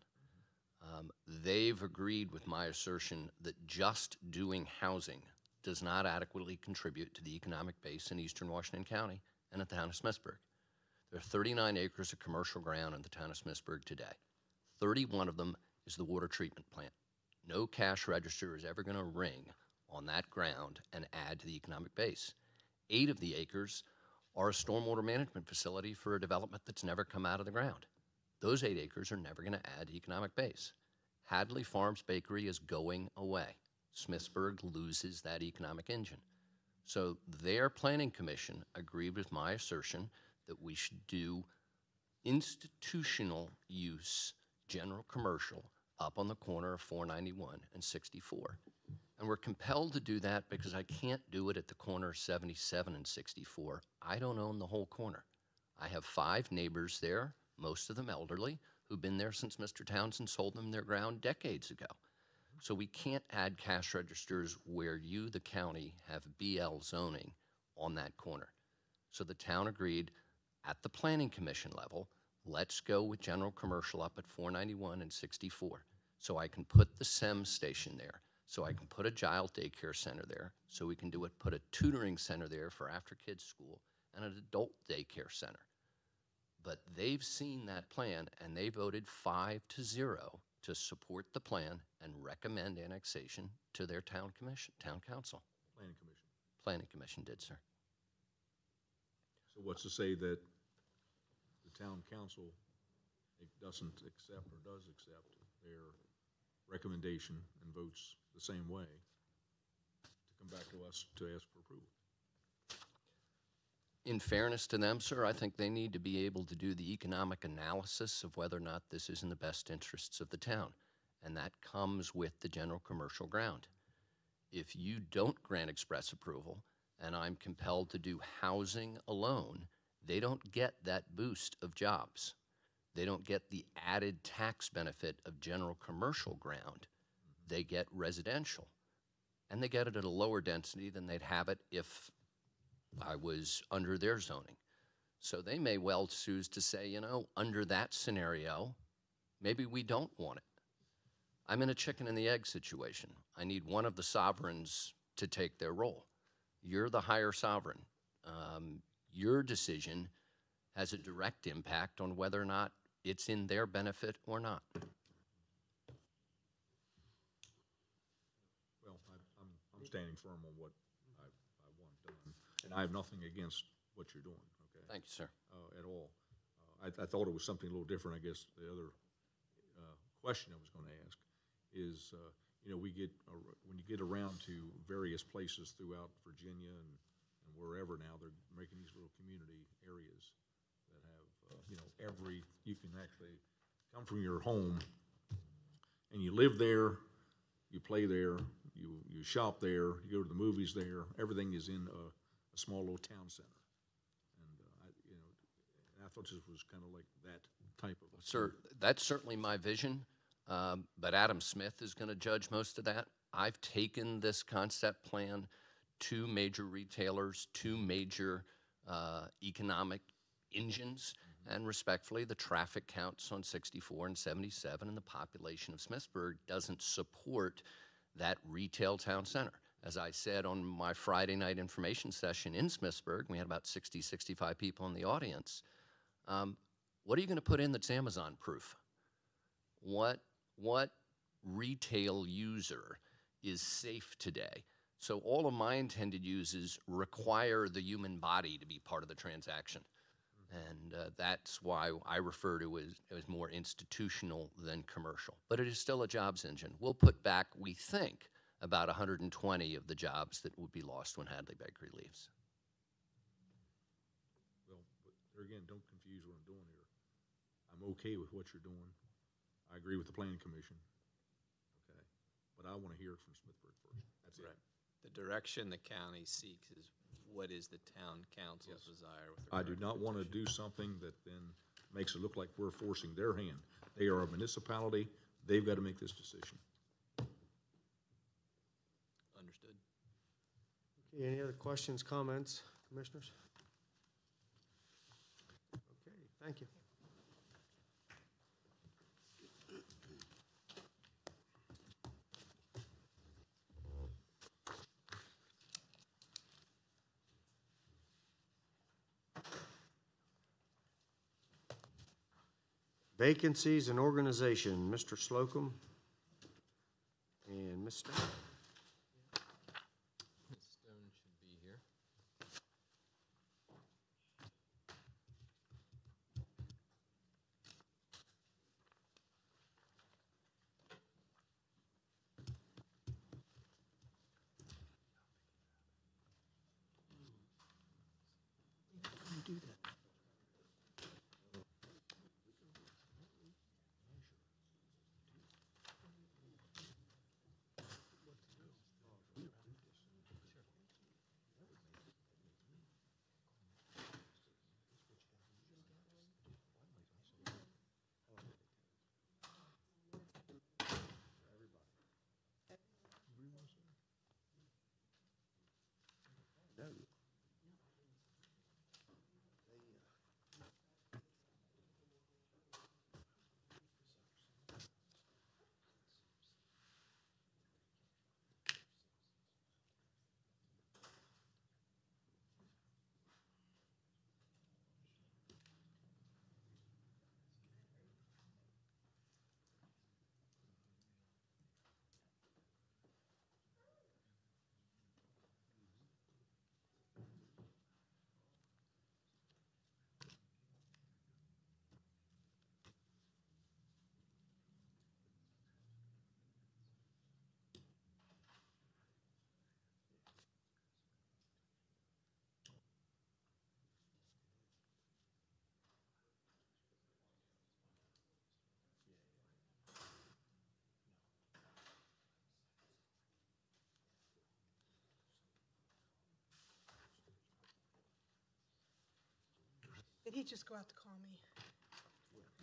They've agreed with my assertion that just doing housing does not adequately contribute to the economic base in eastern Washington County and the town of Smithsburg. There are 39 acres of commercial ground in the town of Smithsburg today. 31 of them is the water treatment plant. No cash register is ever going to ring on that ground and add to the economic base. 8 of the acres are a stormwater management facility for a development that's never come out of the ground. Those 8 acres are never going to add to economic base. Hadley Farms Bakery is going away. Smithsburg loses that economic engine. So their planning commission agreed with my assertion that we should do institutional use, general commercial, up on the corner of 491 and 64. And we're compelled to do that because I can't do it at the corner of 77 and 64. I don't own the whole corner. I have 5 neighbors there, most of them elderly, who've been there since Mr. Townsend sold them their ground decades ago. So we can't add cash registers where you, the county, have BL zoning on that corner. So the town agreed at the planning commission level, let's go with general commercial up at 491 and 64. So I can put the SEM station there, so I can put a child daycare center there, so we can put a tutoring center there for after kids school and an adult daycare center. But they've seen that plan and they voted 5-0 to support the plan and recommend annexation to their town council. Planning Commission. Planning commission did, sir. So what's to say that the town council doesn't accept or does accept their recommendation and votes the same way to come back to us to ask for approval? In fairness to them, sir, I think they need to be able to do the economic analysis of whether or not this is in the best interests of the town. And that comes with the general commercial ground. If you don't grant express approval, and I'm compelled to do housing alone, they don't get that boost of jobs. They don't get the added tax benefit of general commercial ground. They get residential. And they get it at a lower density than they'd have it if I was under their zoning. So they may well choose to say, you know, under that scenario, maybe we don't want it. I'm in a chicken and the egg situation. I need one of the sovereigns to take their role. You're the higher sovereign. Your decision has a direct impact on whether or not it's in their benefit or not. Well, I'm standing firm on what I want done, and I have nothing against what you're doing, okay? Thank you, sir. At all. I thought it was something a little different. I guess the other question I was going to ask is, you know, when you get around to various places throughout Virginia and wherever now, they're making these little community areas that have, you know, you can actually come from your home and you live there, you play there, you shop there, you go to the movies there. Everything is in a small little town center. And I thought this was kind of like that type of. Sir, that's certainly my vision, but Adam Smith is going to judge most of that. I've taken this concept plan to major retailers, to major economic engines, and respectfully, the traffic counts on 64 and 77 and the population of Smithsburg doesn't support that retail town center. As I said on my Friday night information session in Smithsburg, we had about 60, 65 people in the audience. What are you going to put in that's Amazon proof? What retail user is safe today? So all of my intended uses require the human body to be part of the transaction. And that's why I refer to it as more institutional than commercial. But it is still a jobs engine. We'll put back, we think, about 120 of the jobs that would be lost when Hadley Bakery leaves. Well, but there again, don't confuse what I'm doing here. I'm okay with what you're doing. I agree with the planning commission. Okay. But I want to hear it from Smithburg first. That's it. The direction the county seeks is what is the town council's desire with I regard do to not want to do something that then makes it look like we're forcing their hand. They are a municipality. They've got to make this decision. Understood. Okay, any other questions, comments, commissioners? Okay, thank you. Vacancies and organization, Mr. Slocum and Ms. Stone. Ms. Stone should be here. Did he just go out to call me?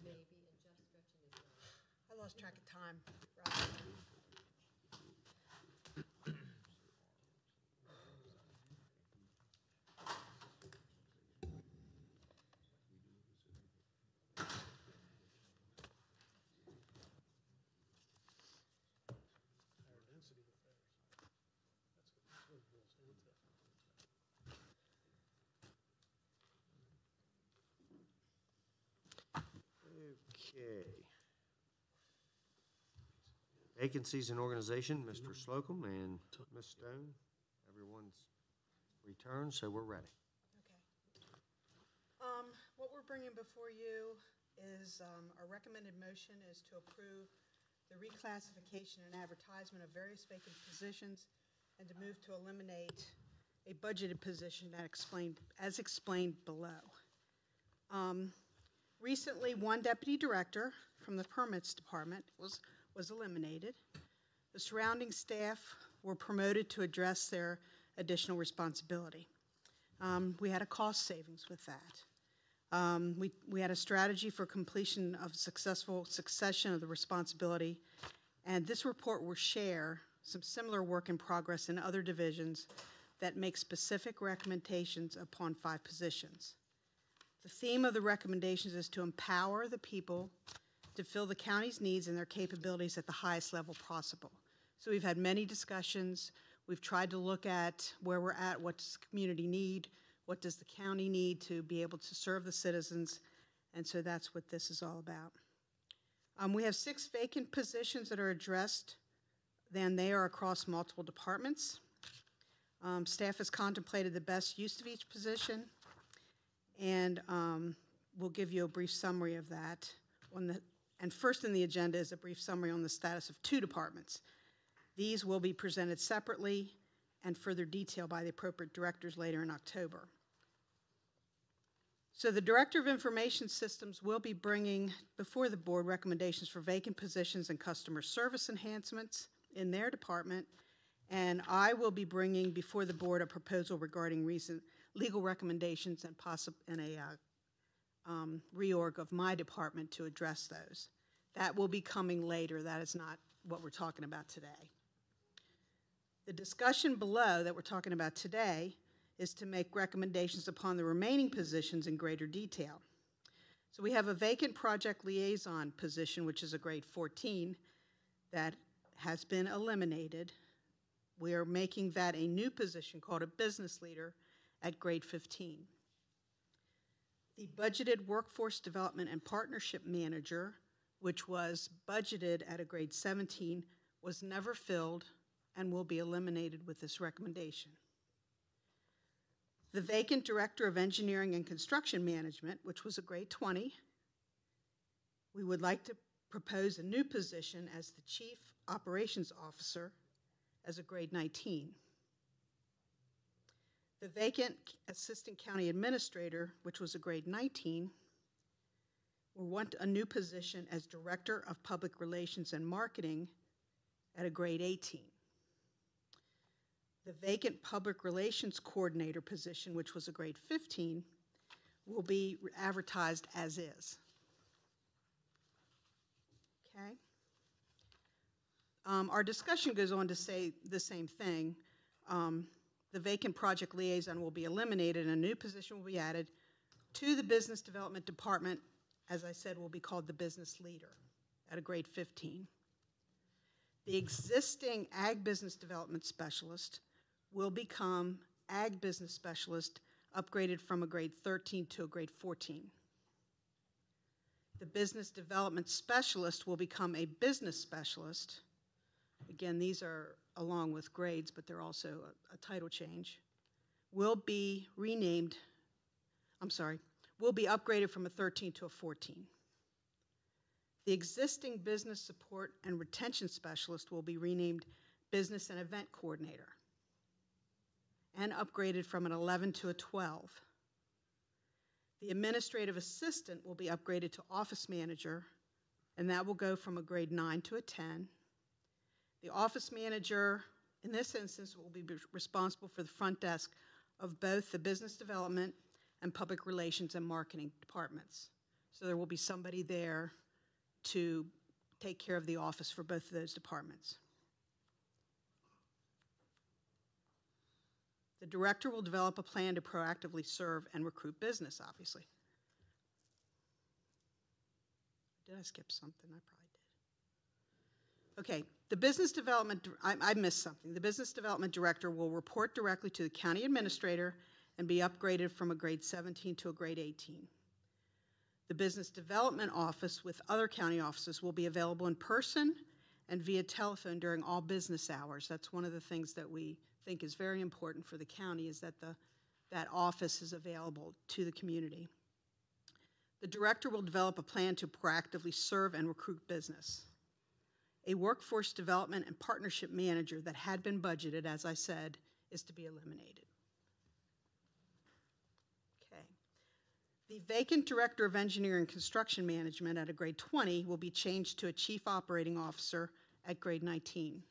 Maybe, and Jeff stretching his legs. I lost track of time. Right. Okay. Vacancies in organization, Mr. Slocum and Ms. Stone. Everyone's returned, so we're ready. Okay. What we're bringing before you is, our recommended motion is to approve the reclassification and advertisement of various vacant positions and to move to eliminate a budgeted position as explained below. Recently, one deputy director from the permits department was eliminated. The surrounding staff were promoted to address their additional responsibility. We had a cost savings with that. We had a strategy for completion of successful succession of the responsibility, and this report will share some similar work in progress in other divisions that make specific recommendations upon 5 positions. The theme of the recommendations is to empower the people to fill the county's needs and their capabilities at the highest level possible. So we've had many discussions. We've tried to look at where we're at, what does the community need, what does the county need to be able to serve the citizens, and so that's what this is all about. We have 6 vacant positions that are addressed, then they are across multiple departments. Staff has contemplated the best use of each position, and we'll give you a brief summary of that. And first in the agenda is a brief summary on the status of 2 departments. These will be presented separately and further detailed by the appropriate directors later in October. So the Director of Information Systems will be bringing before the board recommendations for vacant positions and customer service enhancements in their department, and I will be bringing before the board a proposal regarding recent legal recommendations and a reorg of my department to address those. That will be coming later. That is not what we're talking about today. The discussion below that we're talking about today is to make recommendations upon the remaining positions in greater detail. So we have a vacant project liaison position, which is a grade 14, that has been eliminated. We are making that a new position called a business leader at grade 15. The budgeted workforce development and partnership manager, which was budgeted at a grade 17, was never filled and will be eliminated with this recommendation. The vacant director of engineering and construction management, which was a grade 20, we would like to propose a new position as the chief operations officer as a grade 19. The vacant assistant county administrator, which was a grade 19, we want a new position as director of public relations and marketing at a grade 18. The vacant public relations coordinator position, which was a grade 15, will be advertised as is. Okay. Our discussion goes on to say the same thing. The vacant project liaison will be eliminated and a new position will be added to the business development department. As I said, will be called the business leader at a grade 15. The existing ag business development specialist will become ag business specialist, upgraded from a grade 13 to a grade 14. The business development specialist will become a business specialist. Again, these are along with grades, but they're also a title change. Will be upgraded from a 13 to a 14. The existing business support and retention specialist will be renamed business and event coordinator and upgraded from an 11 to a 12. The administrative assistant will be upgraded to office manager, and that will go from a grade 9 to a 10. The office manager, in this instance, will be responsible for the front desk of both the business development and public relations and marketing departments. So there will be somebody there to take care of the office for both of those departments. The director will develop a plan to proactively serve and recruit business, obviously. Did I skip something? I probably did. Okay, the business development, I missed something. The business development director will report directly to the county administrator and be upgraded from a grade 17 to a grade 18. The business development office with other county offices will be available in person and via telephone during all business hours. That's one of the things that we think is very important for the county, is that that office is available to the community. The director will develop a plan to proactively serve and recruit business. A workforce development and partnership manager that had been budgeted, as I said, is to be eliminated. Okay. The vacant director of engineering and construction management at a grade 20 will be changed to a chief operating officer at grade 19.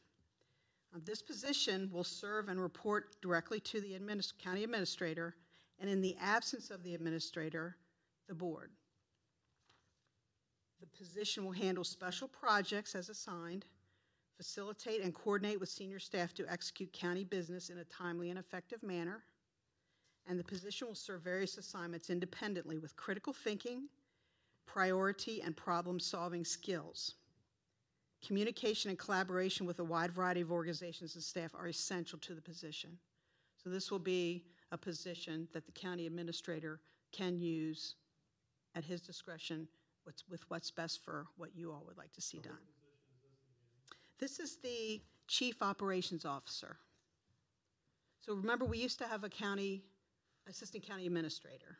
This position will serve and report directly to the county administrator, and in the absence of the administrator, the board. The position will handle special projects as assigned, facilitate and coordinate with senior staff to execute county business in a timely and effective manner. And the position will serve various assignments independently with critical thinking, priority, and problem-solving skills. Communication and collaboration with a wide variety of organizations and staff are essential to the position. So this will be a position that the county administrator can use at his discretion with what's best for what you all would like to see done. This is the Chief Operations Officer. So remember, we used to have a assistant county administrator.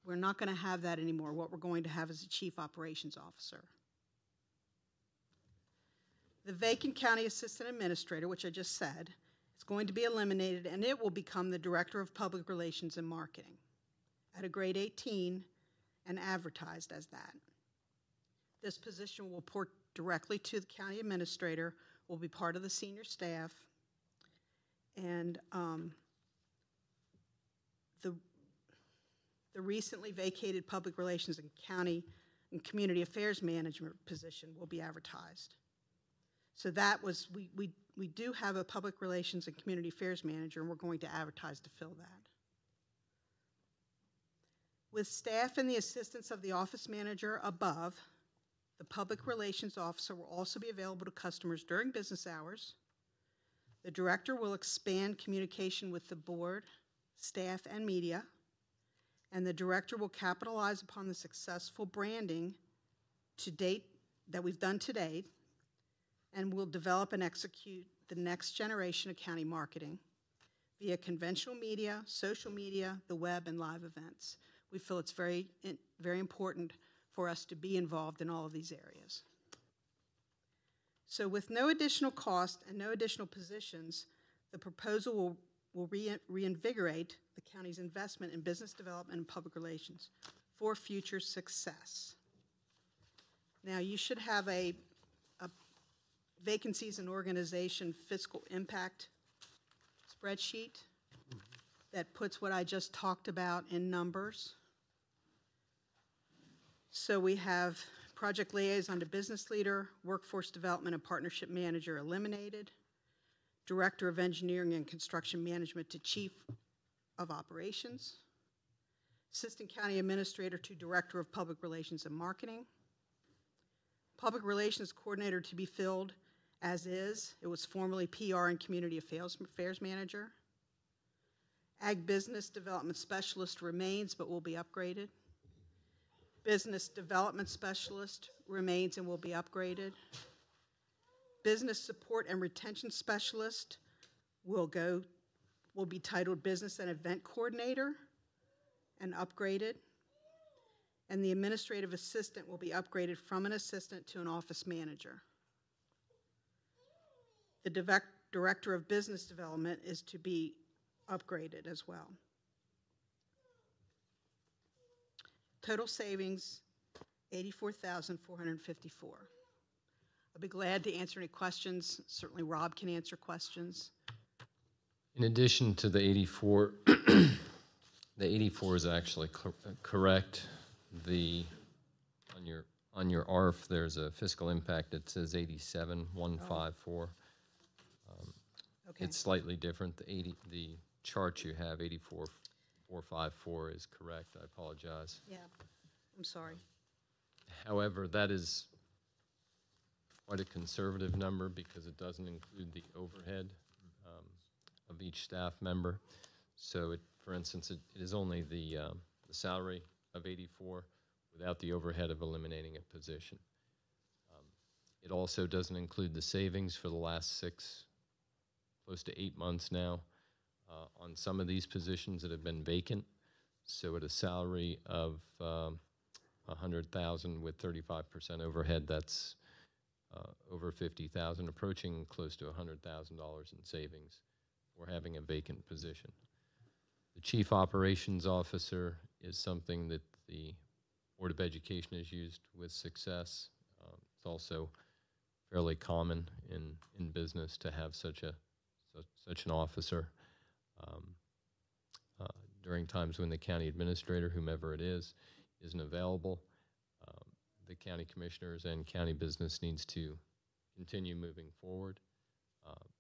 We're not going to have that anymore. What we're going to have is a Chief Operations Officer. The vacant county assistant administrator, which I just said, is going to be eliminated, and it will become the Director of Public Relations and Marketing at a grade 18 and advertised as that. This position will report directly to the county administrator, will be part of the senior staff, and the recently vacated Public Relations and County and Community Affairs Management position will be advertised. So that was, we do have a Public Relations and Community Affairs Manager, and we're going to advertise to fill that. With staff and the assistance of the office manager above, the Public Relations Officer will also be available to customers during business hours. The Director will expand communication with the board, staff, and media, and the Director will capitalize upon the successful branding to date that we've done to date, and will develop and execute the next generation of county marketing via conventional media, social media, the web, and live events. We feel it's very important for us to be involved in all of these areas. So with no additional cost and no additional positions, the proposal will reinvigorate the county's investment in business development and public relations for future success. Now, you should have a vacancies and organization fiscal impact spreadsheet that puts what I just talked about in numbers. So we have project liaison to business leader, workforce development and partnership manager eliminated, director of engineering and construction management to chief of operations, assistant county administrator to director of public relations and marketing, public relations coordinator to be filled as is. It was formerly PR and community affairs manager. Ag business development specialist remains but will be upgraded. Business development specialist remains and will be upgraded. Business support and retention specialist will be titled business and event coordinator and upgraded. And the administrative assistant will be upgraded from an assistant to an office manager. The director of business development is to be upgraded as well. Total savings, $84,454. I'll be glad to answer any questions. Certainly Rob can answer questions. In addition to the 84, the 84 is actually correct. On your ARF, there's a fiscal impact that says 87,154. Okay. It's slightly different. The chart you have, 84,454, is correct. I apologize. Yeah, I'm sorry. However, that is quite a conservative number because it doesn't include the overhead of each staff member. So, for instance, it is only the salary of 84 without the overhead of eliminating a position. It also doesn't include the savings for the last close to 8 months now on some of these positions that have been vacant. So at a salary of $100,000 with 35% overhead, that's over $50,000, approaching close to $100,000 in savings for having a vacant position. The Chief Operations Officer is something that the Board of Education has used with success. It's also fairly common in business to have such an officer. During times when the county administrator, whomever it is, isn't available, the county commissioners and county business needs to continue moving forward,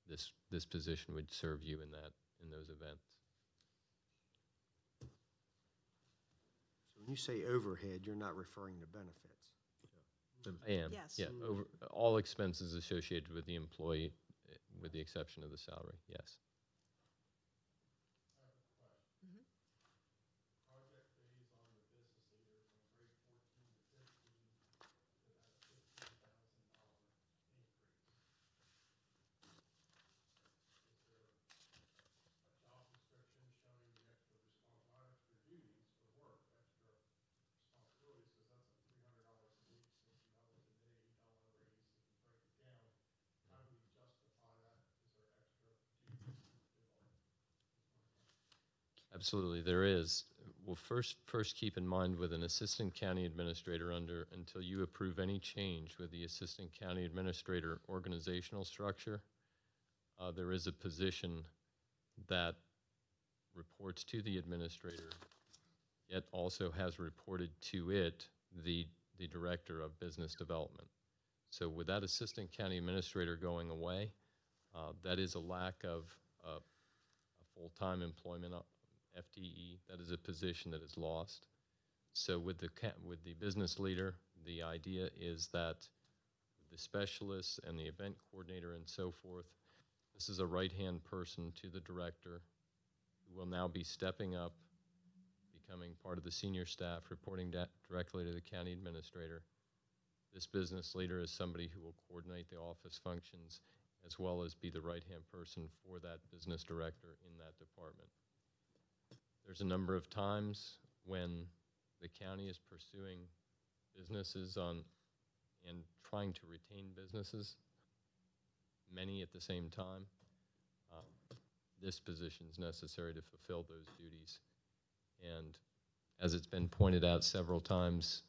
this position would serve you in those events. So when you say overhead, you're not referring to benefits. I am. Yes. Yeah, over all expenses associated with the employee, with the exception of the salary, yes. Absolutely, there is. Well, first keep in mind with an assistant county administrator until you approve any change with the assistant county administrator organizational structure, there is a position that reports to the administrator, yet also has reported to it the director of business development. So with that assistant county administrator going away, that is a lack of a full-time employment FTE. That is a position that is lost. So with the business leader, the idea is that the specialists and the event coordinator and so forth, this is a right-hand person to the director who will now be stepping up, becoming part of the senior staff, reporting directly to the county administrator. This business leader is somebody who will coordinate the office functions as well as be the right-hand person for that business director in that department. There's a number of times when the county is pursuing businesses and trying to retain businesses, many at the same time. This position is necessary to fulfill those duties. And as it's been pointed out several times,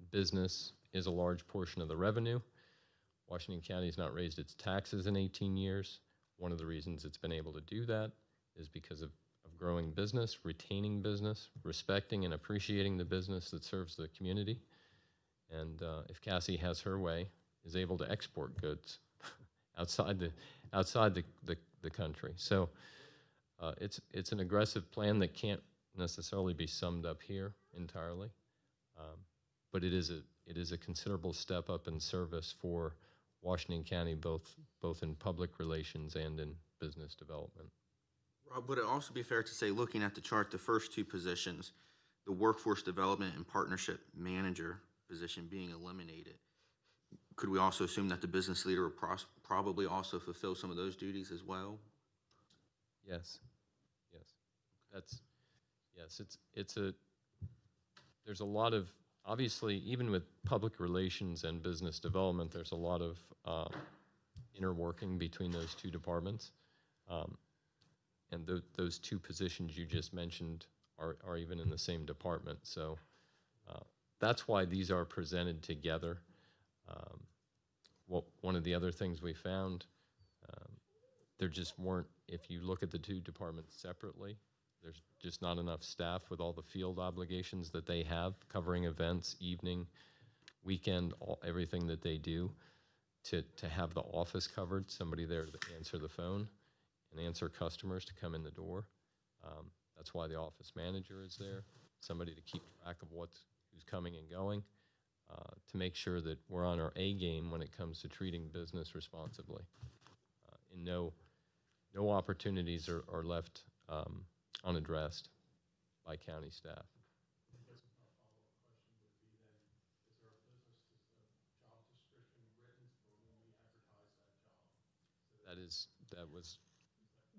business is a large portion of the revenue. Washington County has not raised its taxes in 18 years. One of the reasons it's been able to do that is because of growing business, retaining business, respecting and appreciating the business that serves the community. And if Cassie has her way, is able to export goods outside the country. So it's an aggressive plan that can't necessarily be summed up here entirely, but it is a considerable step up in service for Washington County, both in public relations and in business development. Rob, would it also be fair to say, looking at the chart, the first two positions, the workforce development and partnership manager position being eliminated, could we also assume that the business leader will probably also fulfill some of those duties as well? Yes, there's a lot of, obviously, even with public relations and business development, there's a lot of inner working between those two departments. And those two positions you just mentioned are even in the same department. So that's why these are presented together. One of the other things we found, there just weren't, if you look at the two departments separately, there's just not enough staff with all the field obligations that they have, covering events, evening, weekend, everything that they do, to have the office covered, somebody there to answer the phone and answer customers to come in the door. That's why the office manager is there, somebody to keep track of who's coming and going, to make sure that we're on our A game when it comes to treating business responsibly. And no opportunities are left unaddressed by county staff.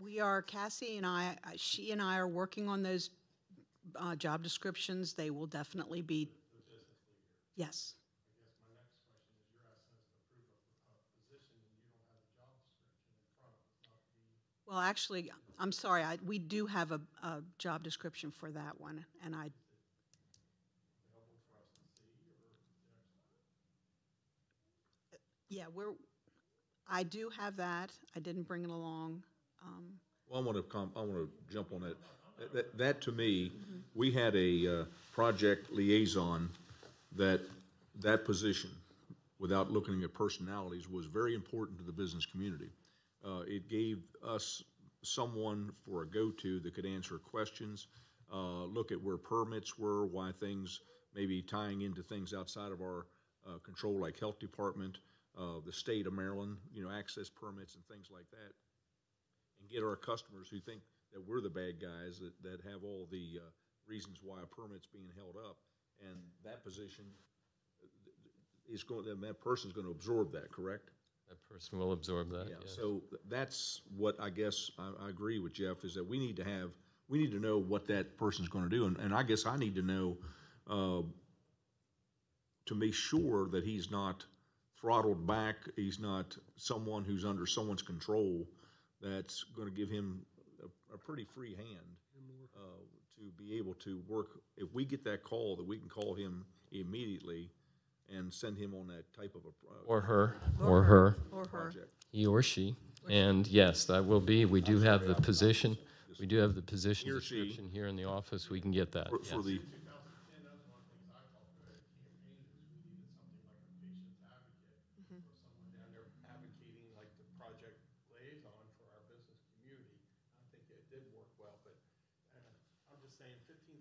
We are, Cassie and I, she and I are working on those job descriptions. They will definitely be. Yes. I guess my next question is, you're asking us to approve a position and you don't have the job description in front of us, not to be. Well, actually, I'm sorry, we do have a job description for that one, and I. Available for us to see, or? Yeah, I do have that. I didn't bring it along. Well, I want to jump on that. That to me, we had a project liaison that that position, without looking at personalities, was very important to the business community. It gave us someone for a go-to that could answer questions, look at where permits were, why things may be tying into things outside of our control, like health department, the state of Maryland, access permits and things like that, and get our customers who think that we're the bad guys that have all the reasons why a permit's being held up. And that position is going, that person's going to absorb that, correct? That person will absorb that, Yeah, yes. so that's what I guess I agree with Jeff, is that we need to know what that person's gonna do, and I guess I need to know, to make sure that he's not throttled back, he's not someone who's under someone's control, that's gonna give him a pretty free hand, to be able to work. If we get that call, that we can call him immediately and send him on that type of a Or her, Or her. project. he or she. And yes, that will be, we do have the position, we do have the position He or she. description here in the office, we can get that, For yes. the, 2010, that was one of the things I talked about at the campaign, is we needed something like a patient's advocate, or someone down there advocating like the project liaison for our business community. I think it did work well, but I'm just saying $15,000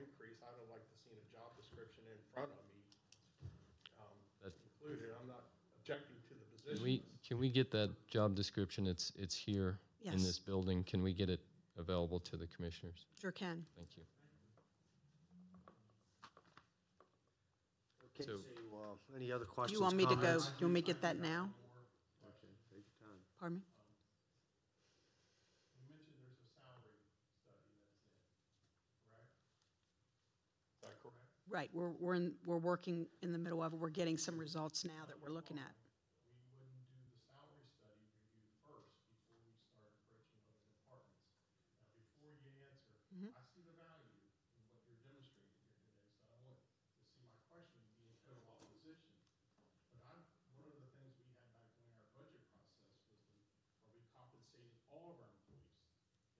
increase, I'd have liked to seen a job description in front of me included. I'm not objecting to the position. Can we get that job description? It's here in this Yes. building. Can we get it available to the commissioners? Sure can. Thank you. Okay, So- so, any other Do questions, you want me to go, do comments? you want me to get that now? Okay, take your time. Pardon me? You mentioned there's a salary study that's in, correct? Is that correct? Right, we're working in the middle of it. We're getting some results now that we're looking at. We wouldn't do the salary study review first before we start approaching other departments. Now, before you answer, I see the value in what you're demonstrating here today, so I don't want to see my question be in total opposition. But one of the things we had back during our budget process was are we compensating all of our employees?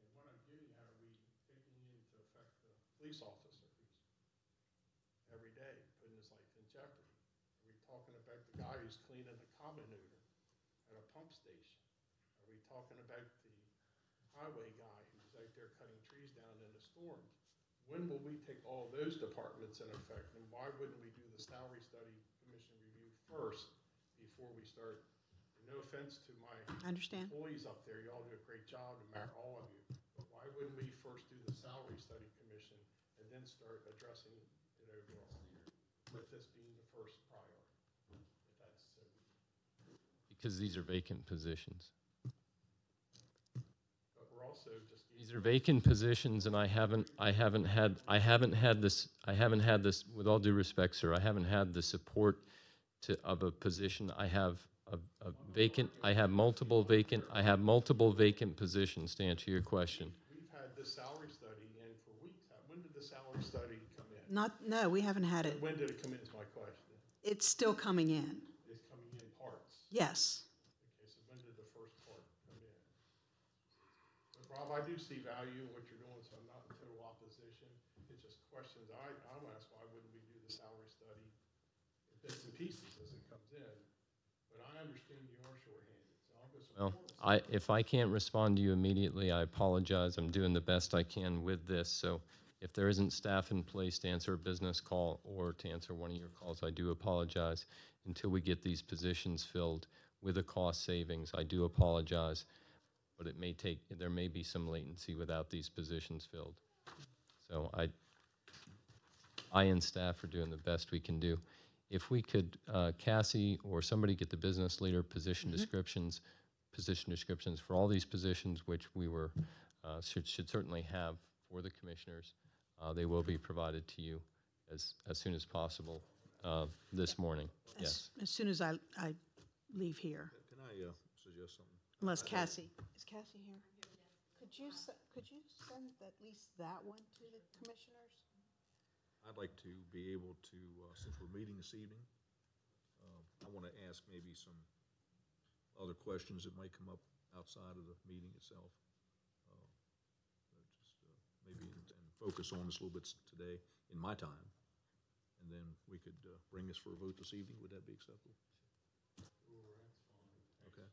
And what I'm getting at, are we taking into effect the police officer who's every day putting his life in jeopardy? Are we talking about the guy who's cleaning the common odor at a pump station? Are we talking about the highway guy who's out there cutting trees down in the storms? When will we take all those departments in effect, and why wouldn't we do the salary study commission review first before we start? And no offense to my I understand. employees up there, you all do a great job, no matter all of you. But why wouldn't we first do the salary study commission and then start addressing it overall, with this being the first priority, if that's so easy? Because these are vacant positions. But we're also just. These are vacant positions, and I haven't had this, with all due respect, sir, I haven't had the support of a position. I have multiple vacant positions, to answer your question. We've had this salary study in for weeks. When did the salary study come in? No, we haven't had it. When did it come in is my question. It's still coming in. It's coming in parts. Yes. Okay, so when did the first part come in? But Rob, I do see value in what you're doing, so I'm not in total opposition. It's just questions I'm asked, why wouldn't we do the salary study in bits and pieces as it comes in? But I understand you are shorthanded, so I'll go Well, support. if I can't respond to you immediately, I apologize. I'm doing the best I can with this. So if there isn't staff in place to answer a business call or to answer one of your calls, I do apologize. Until we get these positions filled with a cost savings, I do apologize. But there may be some latency without these positions filled. So I and staff are doing the best we can do. If we could, Cassie or somebody, get the business leader position descriptions for all these positions, which we should certainly have for the commissioners. They will be provided to you as soon as possible this morning. Yes. As soon as I leave here, Can I suggest something? unless Cassie, is Cassie here? Could you send at least that one to the commissioners? I'd like to be able to, since we're meeting this evening, I want to ask maybe some other questions that might come up outside of the meeting itself. Maybe and focus on this a little bit today in my time, and then we could bring this for a vote this evening. Would that be acceptable? Okay.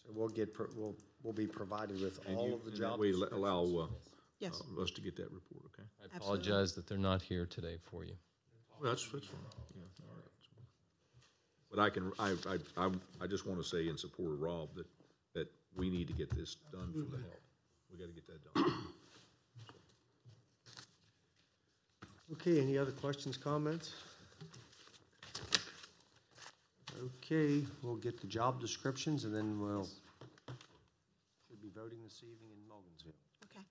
So we'll be provided with And all you, of the and job that way descriptions. allow Yes. us to get that report, okay? I Absolutely. apologize that they're not here today for you. Well, that's fine, yeah, all right. But I just want to say in support of Rob that we need to get this done for the help. We got to get that done. Okay, any other questions, comments? Okay, we'll get the job descriptions and then should be voting this evening in Mulligansville. Okay.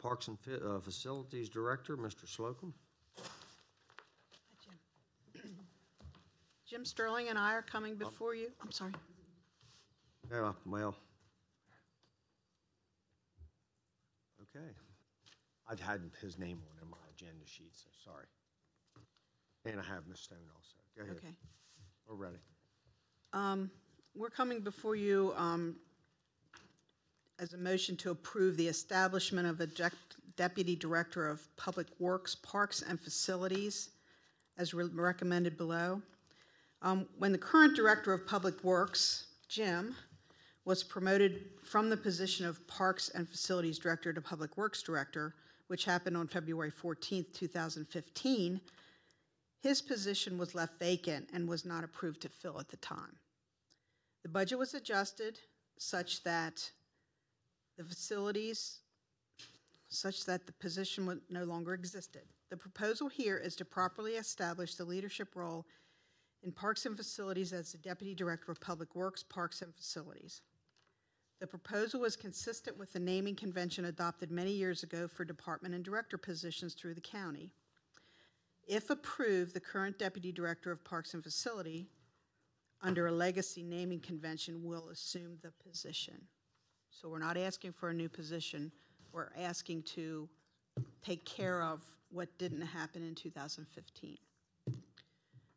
Parks and Facilities Director, Mr. Slocum. Hi, Jim. Jim Sterling and I are coming before you. I'm sorry. Yeah, well. Okay. I've had his name on my agenda sheet, so sorry. And I have Ms. Stone also. Go ahead. Okay. We're ready. We're coming before you as a motion to approve the establishment of a Deputy Director of Public Works, Parks, and Facilities, as recommended below. When the current Director of Public Works, Jim, was promoted from the position of Parks and Facilities Director to Public Works Director, which happened on February 14th, 2015, his position was left vacant and was not approved to fill at the time. The budget was adjusted such that the position no longer existed. The proposal here is to properly establish the leadership role in Parks and Facilities as the Deputy Director of Public Works, Parks, and Facilities. The proposal is consistent with the naming convention adopted many years ago for department and director positions through the county. If approved, the current Deputy Director of Parks and Facility, under a legacy naming convention, will assume the position. So we're not asking for a new position. We're asking to take care of what didn't happen in 2015.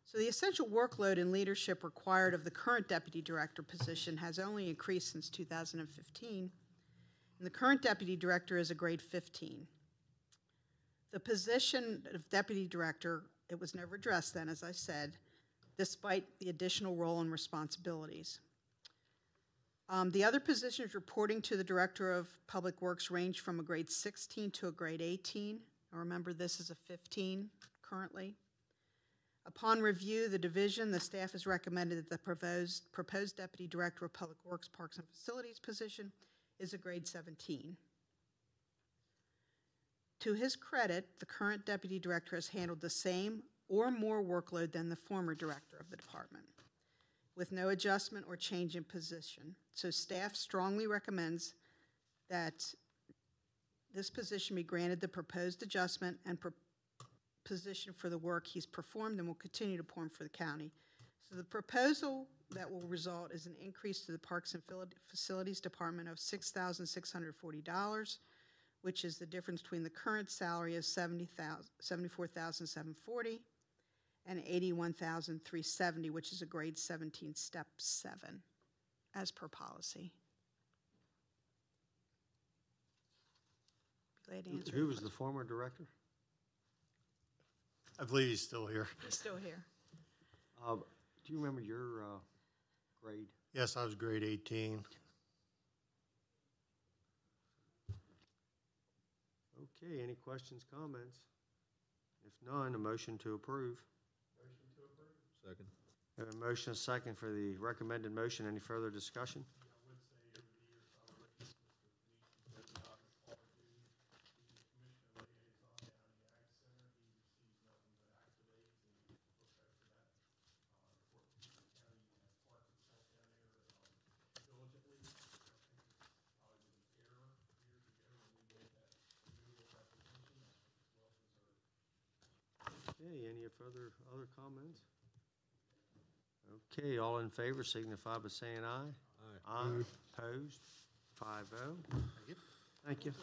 So the essential workload and leadership required of the current Deputy Director position has only increased since 2015, and the current Deputy Director is a grade 15. The position of Deputy Director, it was never addressed then, as I said, despite the additional role and responsibilities. The other positions reporting to the Director of Public Works range from a grade 16 to a grade 18. Now remember, this is a 15 currently. Upon review, the staff has recommended that the proposed Deputy Director of Public Works, Parks, and Facilities position is a grade 17. To his credit, the current Deputy Director has handled the same or more workload than the former Director of the department, with no adjustment or change in position. So staff strongly recommends that this position be granted the proposed adjustment and position for the work he's performed and will continue to perform for the county. So the proposal that will result is an increase to the Parks and Facilities Department of $6,640, which is the difference between the current salary of $74,740 and $81,370, which is a grade 17, step 7, as per policy. Glad to answer. Who was the former director? I believe he's still here. He's still here. Do you remember your grade? Yes, I was grade 18. Okay, any questions, comments? If none, a motion to approve. Second. We have a motion, a second for the recommended motion. Any further discussion? Okay, any other comments? Okay, all in favor signify by saying aye. Aye. Aye. Opposed? 5-0. Thank you.